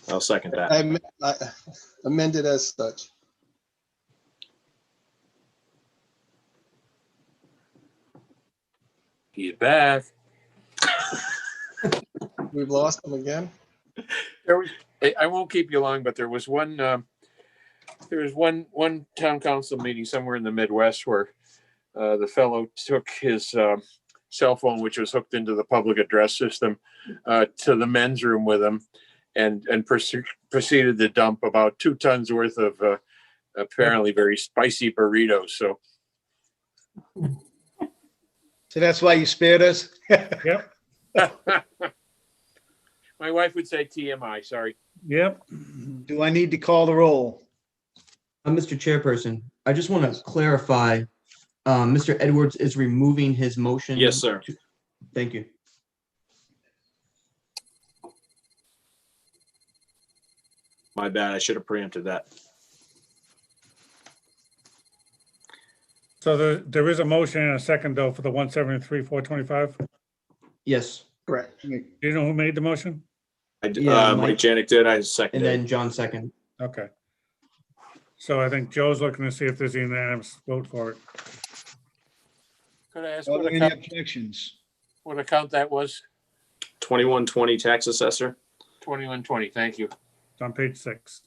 I'll second that. I amended as such. He's back. We've lost them again. I won't keep you long, but there was one town council meeting somewhere in the Midwest where the fellow took his cell phone, which was hooked into the public address system, to the men's room with him, and proceeded to dump about 2 tons worth of apparently very spicy burritos. So that's why you spared us? Yep. my wife would say TMI. Sorry. Yep. Do I need to call the roll? Mr. Chairperson, I just want to clarify, Mr. Edwards is removing his motion. Yes, sir. Thank you. My bad. I should have preempted that. So there is a motion and a second though for the 173,425. Yes, Correct. Do you know who made the motion? Yeah, Mike Janik did. I seconded. and then John second. Okay. So I think Joe's looking to see if there's a unanimous vote for it. Could I ask Are there any objections? what account that was? 2120 tax assessor. 2120. Thank you. It's on page 6.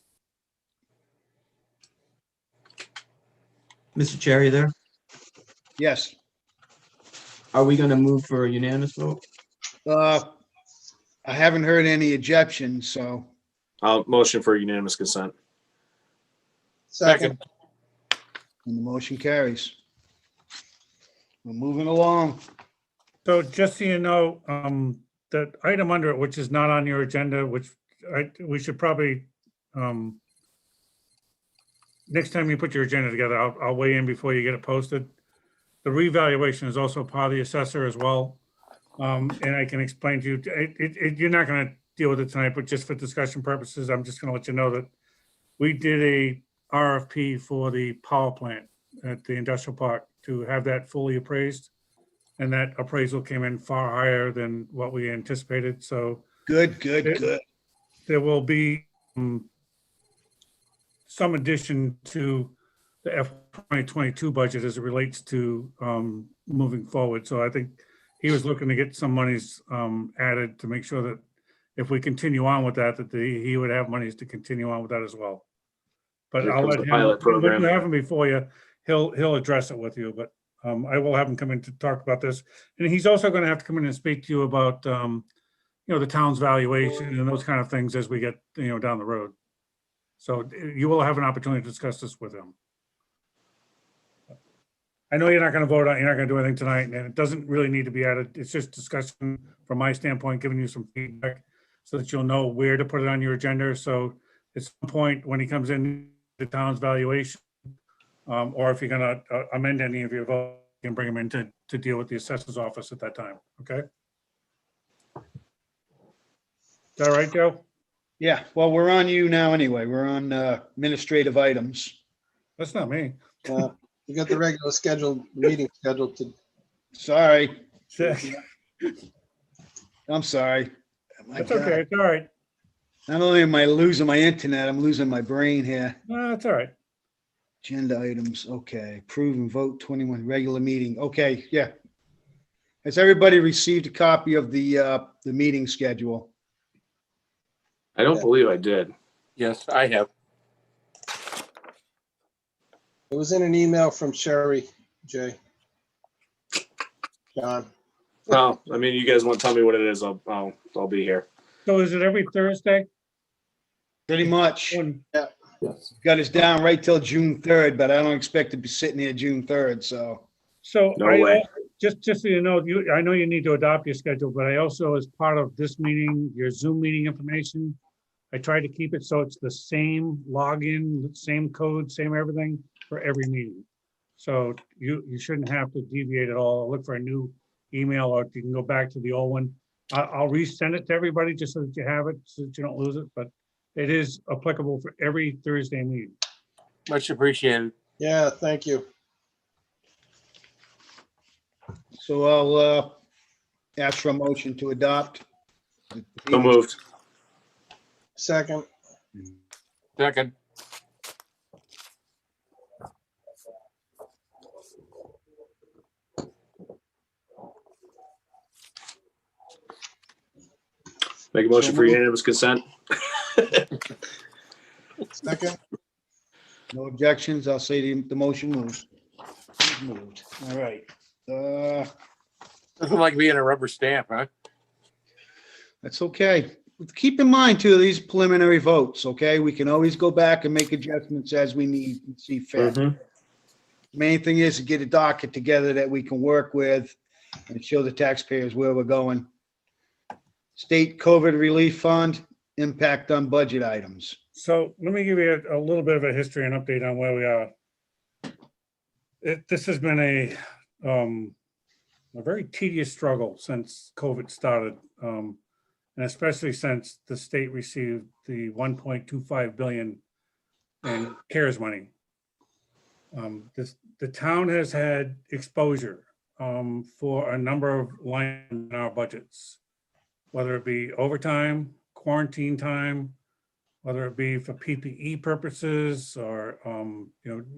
Mr. Chair, are you there? Yes. Are we going to move for a unanimous vote? I haven't heard any objections, so I'll motion for unanimous consent. Second. and the motion carries. We're moving along. So just so you know, that item under it, which is not on your agenda, which we should probably, next time you put your agenda together, I'll weigh in before you get it posted. the revaluation is also part of the assessor as well. And I can explain to you, you're not gonna deal with it tonight, but just for discussion purposes, I'm just gonna let you know that we did a RFP for the power plant at the industrial park to have that fully appraised. And that appraisal came in far higher than what we anticipated, so Good, good, good. there will be some addition to the F 2022 budget as it relates to moving forward. So I think he was looking to get some monies added to make sure that if we continue on with that, he would have monies to continue on with that as well. But Here I'll comes let the him, pilot program. when you have him before you, he'll address it with you, but I will have him come in to talk about this. And he's also going to have to come in and speak to you about, the town's valuation and those kind of things as we get, down the road. So you will have an opportunity to discuss this with him. I know you're not going to vote on, you're not going to do anything tonight, and it doesn't really need to be added. It's just discussion from my standpoint, giving you some feedback so that you'll know where to put it on your agenda. So at some point when he comes in, the town's valuation, or if you're going to amend any of your vote, you can bring him in to deal with the assessor's office at that time. Okay? Is that all right, Joe? Yeah, well, we're on you now anyway. We're on administrative items. That's not me. We got the regular scheduled meeting scheduled to. Sorry, That's I'm sorry. My okay. God. It's all right. Not only am I losing my internet, I'm losing my brain here. No, that's all right. Agenda items, okay. Approve and vote 21 regular meeting. Okay, yeah. Has everybody received a copy of the meeting schedule? I don't believe I did. Yes, I have. It was in an email from Sherry, Jay. John. Well, I mean, you guys want to tell me what it is, I'll be here. So is it every Thursday? Pretty much. Yes. Got us down right till June 3rd, but I don't expect to be sitting here June 3rd, so. So No way. just so you know, I know you need to adopt your schedule, but I also, as part of this meeting, your Zoom meeting information, I try to keep it so it's the same login, same code, same everything for every meeting. So you shouldn't have to deviate at all. Look for a new email, or you can go back to the old one. I'll resend it to everybody just so that you have it, so that you don't lose it, but it is applicable for every Thursday meeting. Much appreciated. Yeah, thank you. So I'll ask for a motion to adopt. So moved. Second. Second. Make a motion for unanimous consent. Second. No objections, I'll say the motion moves. Moved. All right. Doesn't like being a rubber stamp, huh? That's okay. Keep in mind too, these preliminary votes, okay? We can always go back and make adjustments as we need and see fit. Main thing is to get a docket together that we can work with and show the taxpayers where we're going. State COVID relief fund, impact on budget items. So let me give you a little bit of a history and update on where we are. This has been a very tedious struggle since COVID started, and especially since the state received the 1.25 billion in CARES money. The town has had exposure for a number of lines in our budgets, whether it be overtime, quarantine time, whether it be for PPE purposes or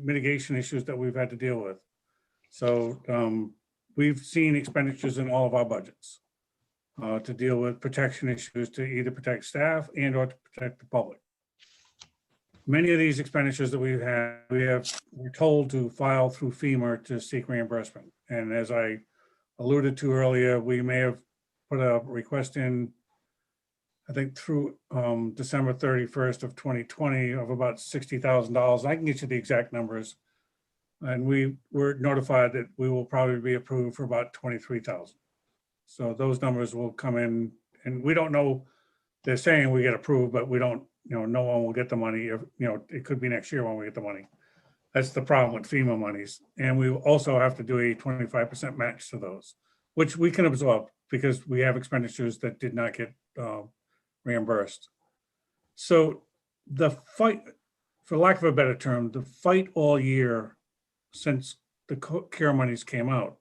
mitigation issues that we've had to deal with. So we've seen expenditures in all of our budgets to deal with protection issues, to either protect staff and or to protect the public. Many of these expenditures that we're told to file through FEMA to seek reimbursement. And as I alluded to earlier, we may have put a request in, I think through December 31st of 2020 of about $60,000. I can get you the exact numbers. And we were notified that we will probably be approved for about 23,000. So those numbers will come in, and we don't know, they're saying we get approved, but we don't, no one will get the money. It could be next year when we get the money. That's the problem with FEMA monies. And we also have to do a 25% match to those, which we can absorb because we have expenditures that did not get reimbursed. So the fight, for lack of a better term, the fight all year since the CARE monies came out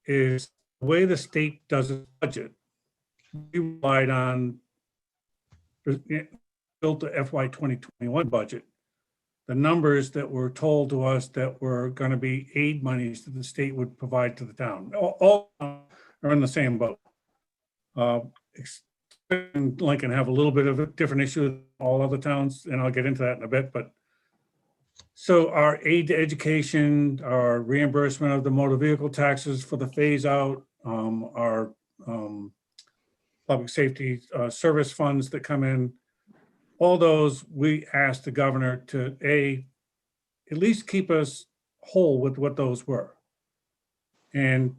is the way the state does its budget. We relied on, built the FY 2021 budget. The numbers that were told to us that were going to be aid monies that the state would provide to the town. All are in the same boat. Lincoln have a little bit of a different issue than all other towns, and I'll get into that in a bit. But so our aid to education, our reimbursement of the motor vehicle taxes for the phase out, our public safety service funds that come in, all those, we asked the governor to at least keep us whole with what those were. And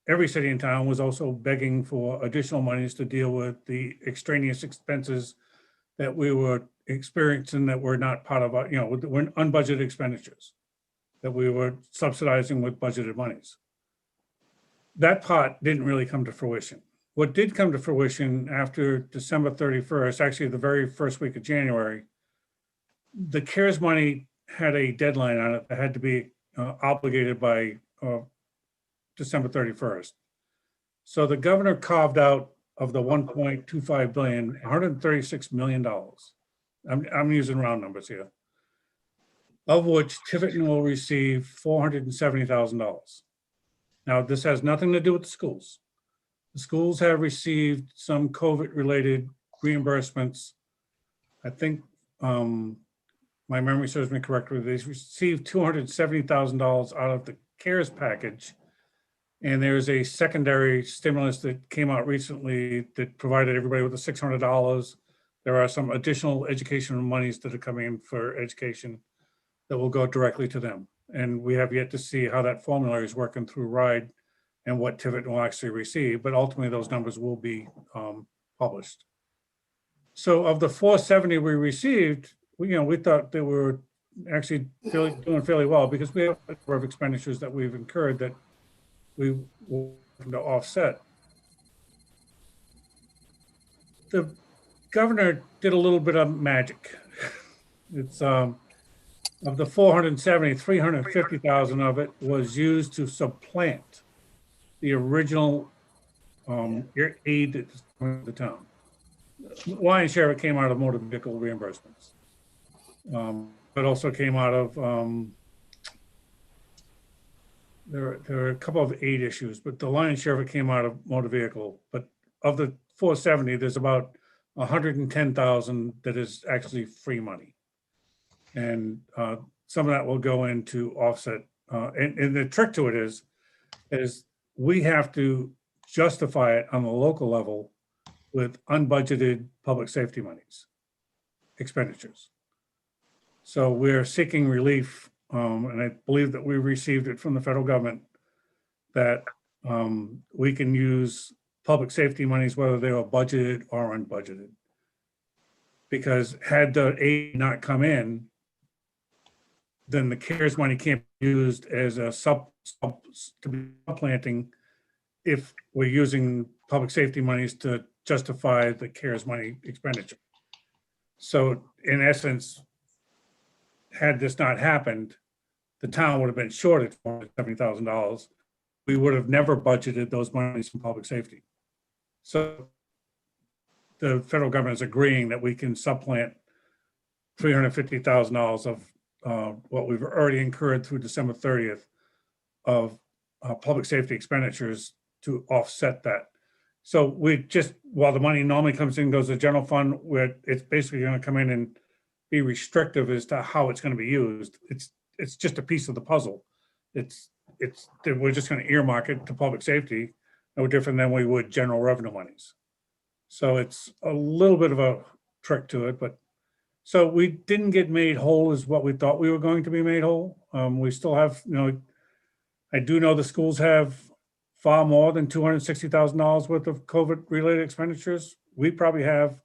every city and town was also begging for additional monies to deal with the extraneous expenses that we were experiencing that were not part of our, were unbudgeted expenditures that we were subsidizing with budgeted monies. That part didn't really come to fruition. What did come to fruition after December 31st, actually the very first week of January, the CARES money had a deadline on it that had to be obligated by December 31st. So the governor carved out of the 1.25 billion, $136 million. I'm using round numbers here, of which Tiverton will receive $470,000. Now, this has nothing to do with the schools. The schools have received some COVID-related reimbursements. I think my memory serves me correctly. They received $270,000 out of the CARES package. And there's a secondary stimulus that came out recently that provided everybody with the $600. There are some additional educational monies that are coming in for education that will go directly to them. And we have yet to see how that formula is working through RIDE and what Tiverton will actually receive, but ultimately those numbers will be published. So of the 470 we received, we thought they were actually doing fairly well because we have a number of expenditures that we've incurred that we will to offset. The governor did a little bit of magic. It's of the 470, 350,000 of it was used to supplant the original aid that went to the town. Lion's share of it came out of motor vehicle reimbursements, but also came out of there are a couple of aid issues, but the lion's share of it came out of motor vehicle. But of the 470, there's about 110,000 that is actually free money, and some of that will go into offset. And the trick to it is we have to justify it on the local level with unbudgeted public safety monies, expenditures. So we're seeking relief, and I believe that we received it from the federal government, that we can use public safety monies, whether they were budgeted or unbudgeted. Because had the aid not come in, then the CARES money can't be used as a to be supplanting if we're using public safety monies to justify the CARES money expenditure. So in essence, had this not happened, the town would have been short at $470,000. We would have never budgeted those monies from public safety. So the federal government is agreeing that we can supplant $350,000 of what we've already incurred through December 30th of public safety expenditures to offset that. So we just, while the money normally comes in, goes to the general fund, where it's basically going to come in and be restrictive as to how it's going to be used. It's just a piece of the puzzle. We're just going to earmark it to public safety, no different than we would general revenue monies. So it's a little bit of a trick to it, but so we didn't get made whole as what we thought we were going to be made whole. We still have, I do know the schools have far more than $260,000 worth of COVID-related expenditures. We probably have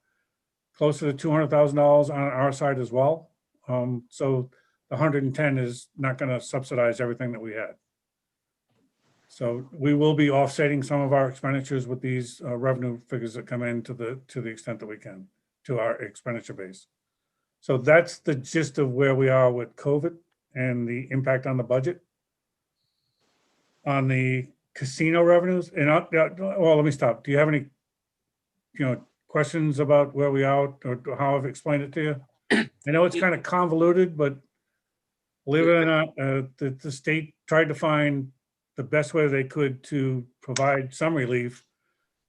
closer to $200,000 on our side as well. So 110 is not going to subsidize everything that we had. So we will be offsetting some of our expenditures with these revenue figures that come in to the extent that we can to our expenditure base. So that's the gist of where we are with COVID and the impact on the budget. On the casino revenues, and well, let me stop. Do you have any, questions about where we are or how I've explained it to you? I know it's kind of convoluted, but believe it or not, the state tried to find the best way they could to provide some relief.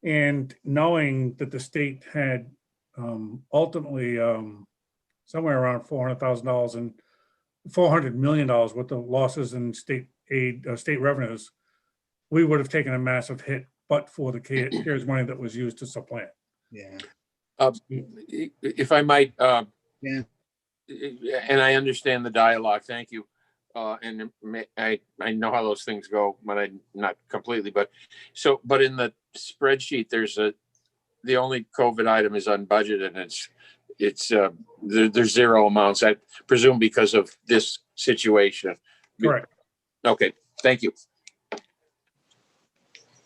And knowing that the state had ultimately somewhere around $400,000 and $400 million worth of losses in state aid, state revenues, we would have taken a massive hit, but for the CARES money that was used to supplant. Yeah. If I might, Yeah. and I understand the dialogue, thank you. And I know how those things go, but I'm not completely, but in the spreadsheet, the only COVID item is unbudgeted, and there's zero amounts, I presume, because of this situation. Correct. Okay, thank you.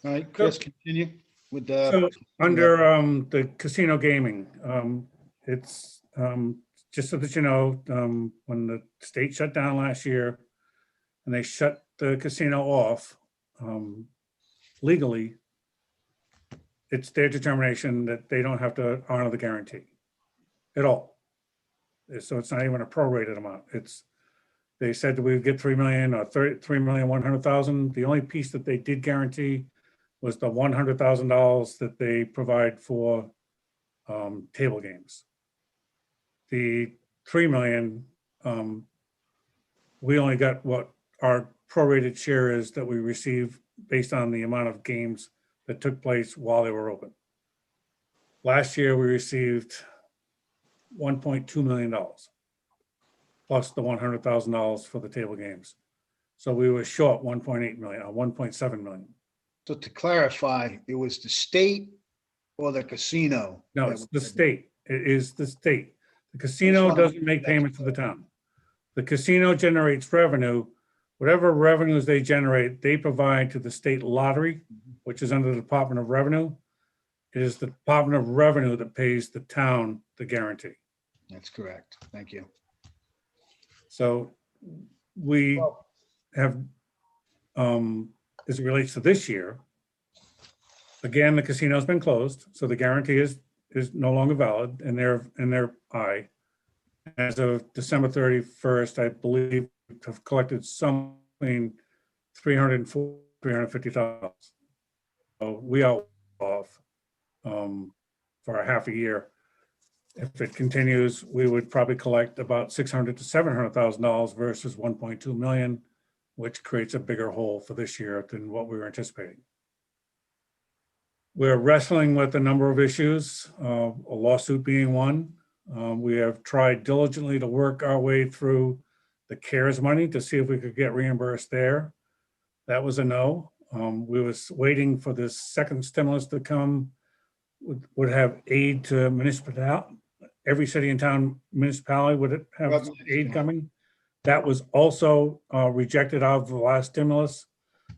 All right, Chris, continue with the. So under the casino gaming, it's just so that you know, when the state shut down last year and they shut the casino off legally, it's their determination that they don't have to honor the guarantee at all. So it's not even a prorated amount. They said that we would get 3 million or 3,100,000. The only piece that they did guarantee was the $100,000 that they provide for table games. The 3 million, we only got what our prorated share is that we receive based on the amount of games that took place while they were open. Last year, we received $1.2 million plus the $100,000 for the table games. So we were short 1.8 million or 1.7 million. So to clarify, it was the state or the casino? No, it's the state. It is the state. The casino doesn't make payments to the town. The casino generates revenue. Whatever revenues they generate, they provide to the state lottery, which is under the Department of Revenue. It is the Department of Revenue that pays the town the guarantee. That's correct. Thank you. So we have, as it relates to this year, again, the casino's been closed, so the guarantee is no longer valid in their eye. As of December 31st, I believe have collected something $340,000, $350,000. So we are off for a half a year. If it continues, we would probably collect about $600,000 to $700,000 versus 1.2 million, which creates a bigger hole for this year than what we were anticipating. We're wrestling with a number of issues, a lawsuit being one. We have tried diligently to work our way through the CARES money to see if we could get reimbursed there. That was a no. We was waiting for this second stimulus to come, would have aid to municipality. Every city and town municipality would have aid coming. That was also rejected out of the last stimulus.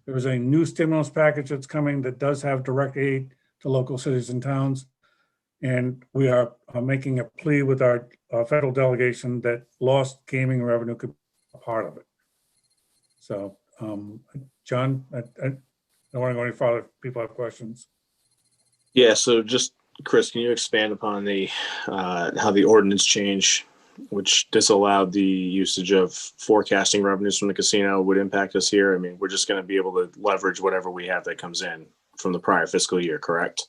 There was a new stimulus package that's coming that does have direct aid to local cities and towns. And we are making a plea with our federal delegation that lost gaming revenue could be a part of it. So, John, I don't want to go any farther if people have questions. Yeah, so just, Chris, can you expand upon how the ordinance change, which disallowed the usage of forecasting revenues from the casino, would impact us here? I mean, we're just going to be able to leverage whatever we have that comes in from the prior fiscal year, correct?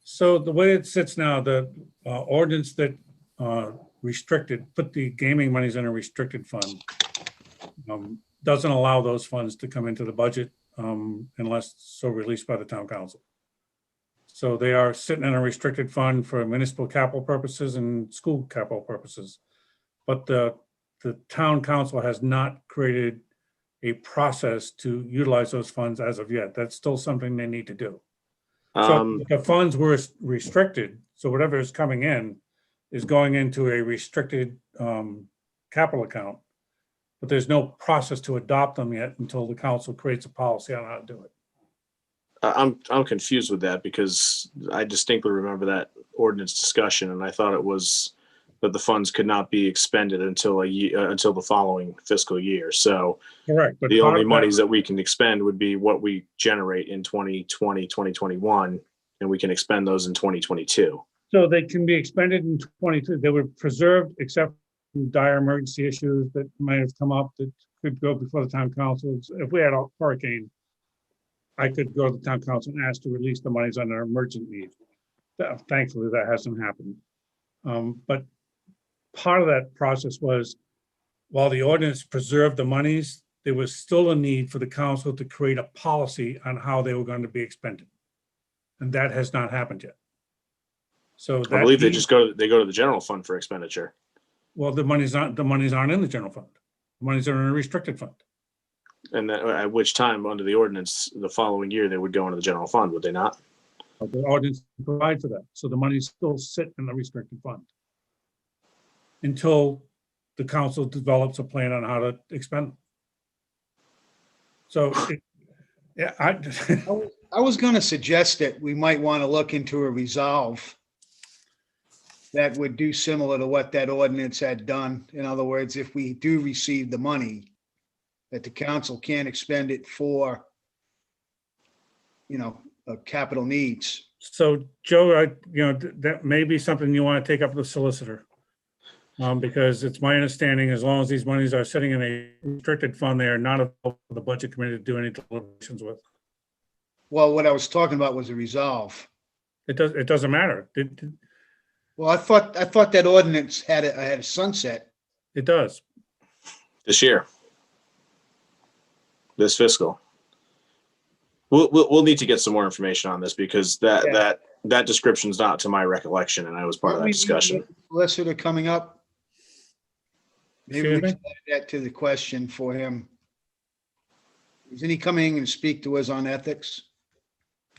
So the way it sits now, the ordinance that put the gaming monies in a restricted fund doesn't allow those funds to come into the budget unless so released by the town council. So they are sitting in a restricted fund for municipal capital purposes and school capital purposes. But the town council has not created a process to utilize those funds as of yet. That's still something they need to do. So the funds were restricted. So whatever is coming in is going into a restricted capital account. but there's no process to adopt them yet until the council creates a policy on how to do it. I'm confused with that because I distinctly remember that ordinance discussion, and I thought it was that the funds could not be expended until until the following fiscal year. So Correct. But the part only of monies that we can expend would be what we generate in 2020, 2021, and we can expend those in 2022. So they can be expended in 22. They were preserved except for dire emergency issues that might have come up that could go before the town council. If we had a hurricane, I could go to the town council and ask to release the monies under emergent need. Thankfully, that hasn't happened. But part of that process was, while the ordinance preserved the monies, there was still a need for the council to create a policy on how they were going to be expended. And that has not happened yet. So I believe they just go to the general fund for expenditure. Well, the monies aren't in the general fund. The monies are in a restricted fund. And that, at which time, under the ordinance, the following year, they would go into the general fund, would they not? The ordinance provides for that. So the monies still sit in the restricted fund until the council develops a plan on how to expend them. So, yeah, I was going to suggest that we might want to look into a resolve that would do similar to what that ordinance had done. In other words, if we do receive the money, that the council can't expend it for, capital needs. So Joe, that may be something you want to take up with the solicitor. Because it's my understanding, as long as these monies are sitting in a restricted fund, they are not available for the budget committee to do any deliberations with. Well, what I was talking about was a resolve. It doesn't matter. Well, I thought that ordinance had a sunset. It does. This year. This fiscal. We'll need to get some more information on this because that description is not to my recollection, and I was part of that discussion. Solicitor coming up. Maybe we Excuse can add that to the question for him. Isn't he coming and speak to us on ethics,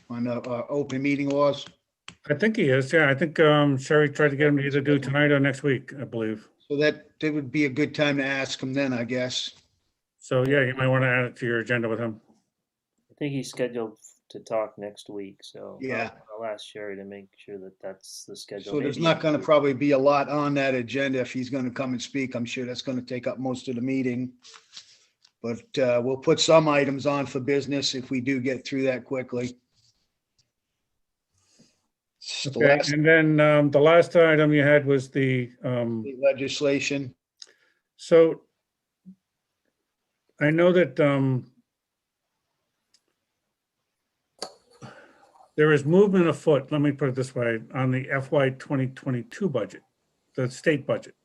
on open meeting laws? I think he is. Yeah, I think Sherry tried to get him to either do tonight or next week, I believe. So that would be a good time to ask him then, I guess. So yeah, you might want to add it to your agenda with him. I think he's scheduled to talk next week, so Yeah. I'll ask Sherry to make sure that that's the schedule. So there's Maybe- not going to probably be a lot on that agenda if he's going to come and speak. I'm sure that's going to take up most of the meeting. But we'll put some items on for business if we do get through that quickly. The Okay, last and then the last item you had was the legislation. so I know that there is movement afoot, let me put it this way, on the FY 2022 budget, the state budget.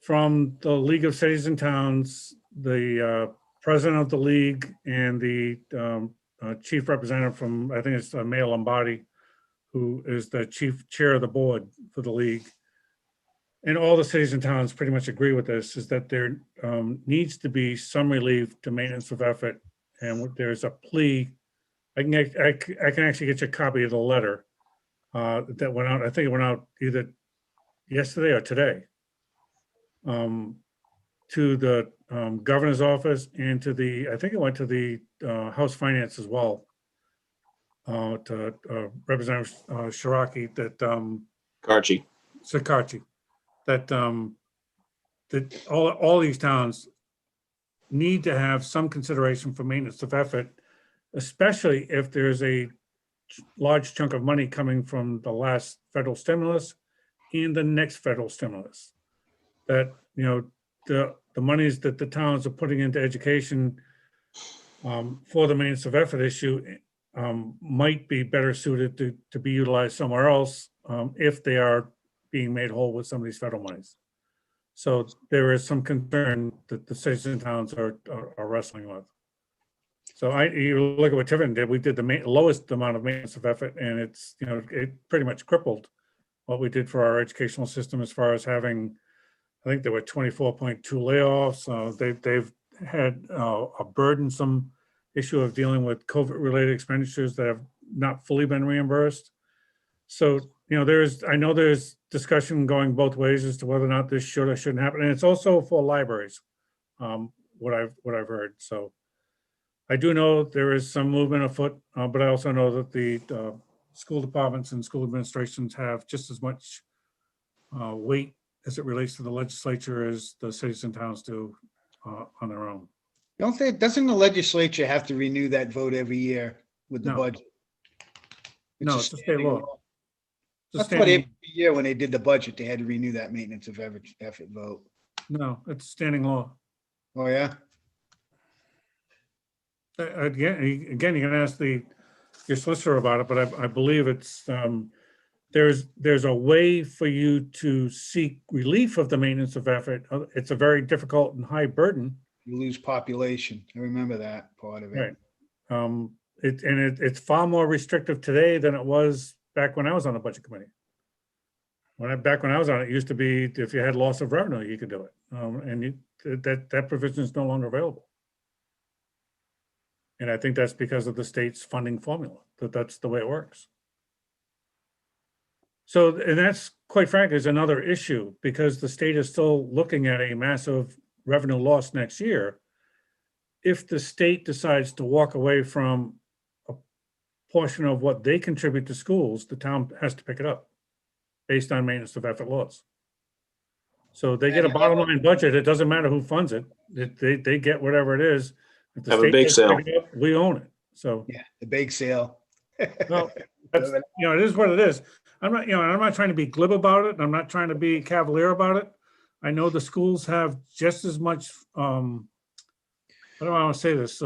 From the League of Cities and Towns, the president of the league and the chief representative from, I think it's Mayor Lombardi, who is the chief chair of the board for the league. And all the cities and towns pretty much agree with this, is that there needs to be some relief to maintenance of effort. And there's a plea. I can actually get you a copy of the letter that went out. I think it went out either yesterday or today to the governor's office and to the, I think it went to the House Finance as well, to Representative Shiraki, that Sakarchi, that that all these towns need to have some consideration for maintenance of effort, especially if there's a large chunk of money coming from the last federal stimulus and the next federal stimulus. That, the monies that the towns are putting into education for the maintenance of effort issue might be better suited to be utilized somewhere else if they are being made whole with some of these federal monies. So there is some concern that the cities and towns are wrestling with. So you look at what Tiverton did, we did the lowest amount of maintenance of effort, and it's, it pretty much crippled what we did for our educational system as far as having, I think there were 24.2 layoffs. They've had a burdensome issue of dealing with COVID-related expenditures that have not fully been reimbursed. So, I know there's discussion going both ways as to whether or not this should or shouldn't happen. And it's also for libraries. what I've heard. So I do know there is some movement afoot, but I also know that the school departments and school administrations have just as much weight as it relates to the legislature as the cities and towns do on their own. Doesn't the legislature have to renew that vote every year with the No. budget? No, it's a state law. I It's a thought every standing, year when they did the budget, they had to renew that maintenance of effort vote. no, it's standing law. Oh, yeah? Again, you can ask your solicitor about it, but I believe it's, there's a way for you to seek relief of the maintenance of effort. It's a very difficult and high burden. You lose population. I remember that part of it. Right. It's far more restrictive today than it was back when I was on the budget committee. Back when I was on it, it used to be if you had loss of revenue, you could do it. And that provision is no longer available. And I think that's because of the state's funding formula, that's the way it works. So, and that's quite frankly is another issue because the state is still looking at a massive revenue loss next year. If the state decides to walk away from a portion of what they contribute to schools, the town has to pick it up based on maintenance of effort laws. So they get a bottom line budget. It doesn't matter who funds it. They get whatever it is. If the Have a state bake doesn't sale. pick it up, we own it. So, Yeah, the bake sale. well, that's, it is what it is. I'm not trying to be glib about it. And I'm not trying to be cavalier about it. I know the schools have just as much, how do I want to say this?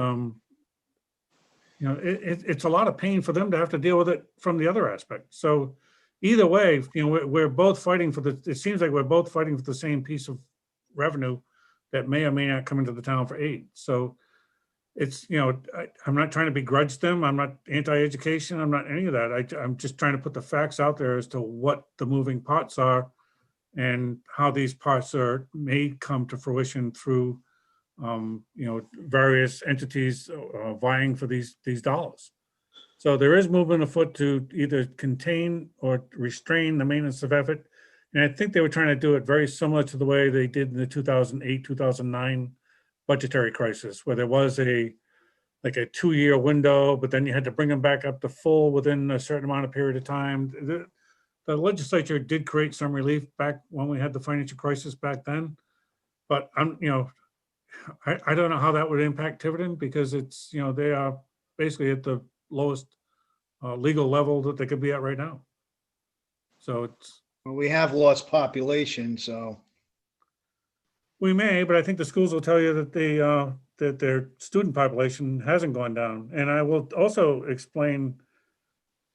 It's a lot of pain for them to have to deal with it from the other aspect. So either way, we're both fighting for it seems like we're both fighting for the same piece of revenue that may or may not come into the town for aid. So it's, I'm not trying to begrudge them. I'm not anti-education. I'm not any of that. I'm just trying to put the facts out there as to what the moving parts are and how these parts may come to fruition through, various entities vying for these dollars. So there is movement afoot to either contain or restrain the maintenance of effort. And I think they were trying to do it very similar to the way they did in the 2008, 2009 budgetary crisis, where there was a 2-year window, but then you had to bring them back up to full within a certain amount of period of time. The legislature did create some relief back when we had the financial crisis back then. But I don't know how that would impact Tiverton because it's, they are basically at the lowest legal level that they could be at right now. So it's. Well, we have lost population, so. We may, but I think the schools will tell you that that their student population hasn't gone down. And I will also explain,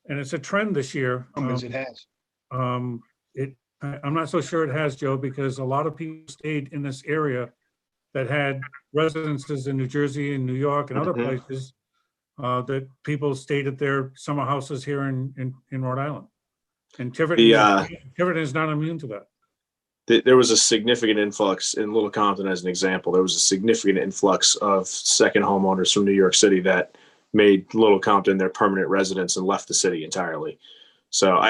and it's a trend this year. Numbers it has. I'm not so sure it has, Joe, because a lot of people stayed in this area that had residences in New Jersey and New York and other places that people stayed at their summer houses here in Rhode Island. And Tiverton is not immune to that. There was a significant influx in Little Compton, as an example. There was a significant influx of second homeowners from New York City that made Little Compton their permanent residence and left the city entirely. So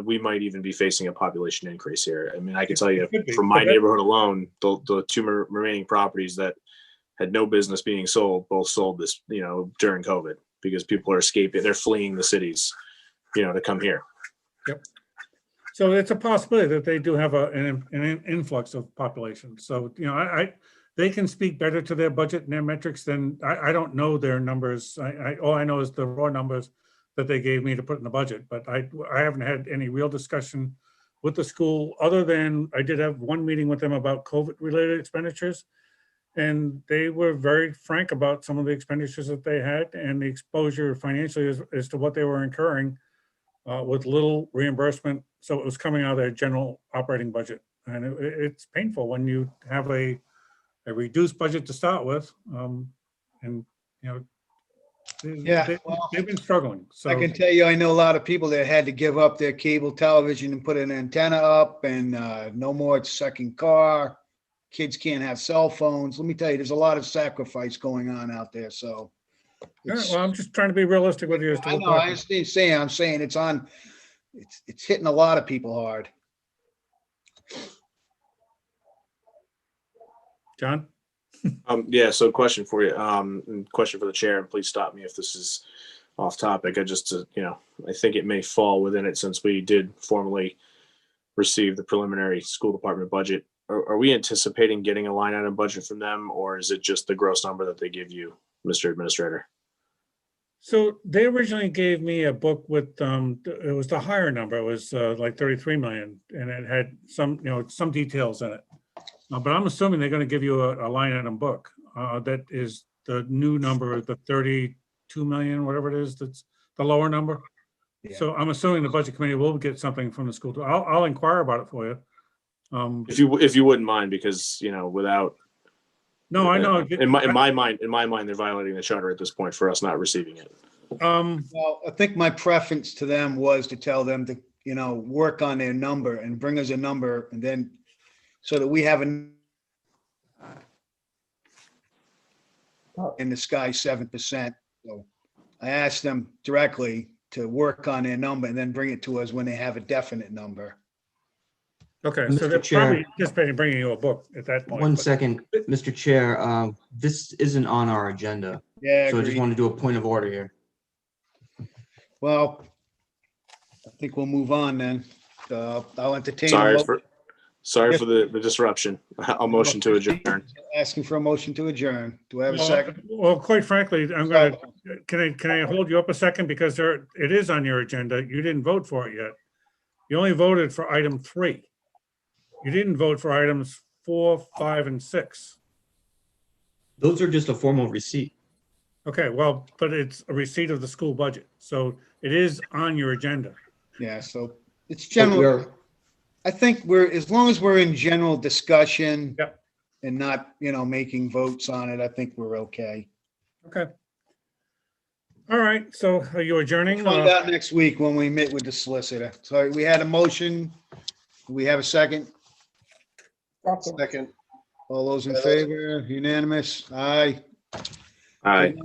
we might even be facing a population increase here. I mean, I can tell you from my neighborhood alone, the two remaining properties that had no business being sold, both sold this, during COVID because people are escaping. They're fleeing the cities, to come here. Yep. So it's a possibility that they do have an influx of population. So, they can speak better to their budget and their metrics than I don't know their numbers. All I know is the raw numbers that they gave me to put in the budget, but I haven't had any real discussion with the school other than I did have one meeting with them about COVID related expenditures. And they were very frank about some of the expenditures that they had and the exposure financially as to what they were incurring with little reimbursement. So it was coming out of their general operating budget. And it's painful when you have a reduced budget to start with. They've been struggling. So I can tell you, I know a lot of people that had to give up their cable television and put an antenna up and no more second car. Kids can't have cell phones. Let me tell you, there's a lot of sacrifice going on out there. So. Well, I'm just trying to be realistic with you. As to I know, I understand. I'm saying it's hitting a lot of people hard. John? Yeah, so question for you, and question for the chair, and please stop me if this is off topic. I just, I think it may fall within it since we did formally receive the preliminary school department budget. Are we anticipating getting a line item budget from them, or is it just the gross number that they give you, Mr. Administrator? So they originally gave me a book with, it was the higher number. It was like 33 million, and it had some, some details in it. But I'm assuming they're going to give you a line item book. That is the new number, the 32 million, whatever it is, that's the lower number. Yeah. So I'm assuming the budget committee will get something from the school. I'll inquire about it for you. If you wouldn't mind, because, without. No, I know. In my mind, they're violating the charter at this point for us not receiving it. Well, I think my preference to them was to tell them to, work on their number and bring us a number, and then so that we have in the sky 7%. So I asked them directly to work on their number and then bring it to us when they have a definite number. Okay, so Mr. they're Chair. probably anticipating bringing you a book at that point. One but- second, Mr. Chair, this isn't on our agenda, Yeah, so I just agreed. want to do a point of order here. Well, I think we'll move on then. I'll entertain. a Sorry for the disruption. I'll motion to adjourn. Asking for a motion to adjourn. Do I have a Well, second? Well, quite frankly, can I hold you up a second? Because it is on your agenda. You didn't vote for it yet. You only voted for item 3. You didn't vote for items 4, 5, and 6. Those are just a formal receipt. Okay, well, but it's a receipt of the school budget. So it is on your agenda. Yeah, so it's But general. we're- I think as long as we're in general discussion. Yep. And not, making votes on it, I think we're okay. Okay. All right, so are you adjourning? Find out next week when we meet with the solicitor. So we had a motion. Do we have a second? Second. Second. All those in favor, unanimous? Aye. All right.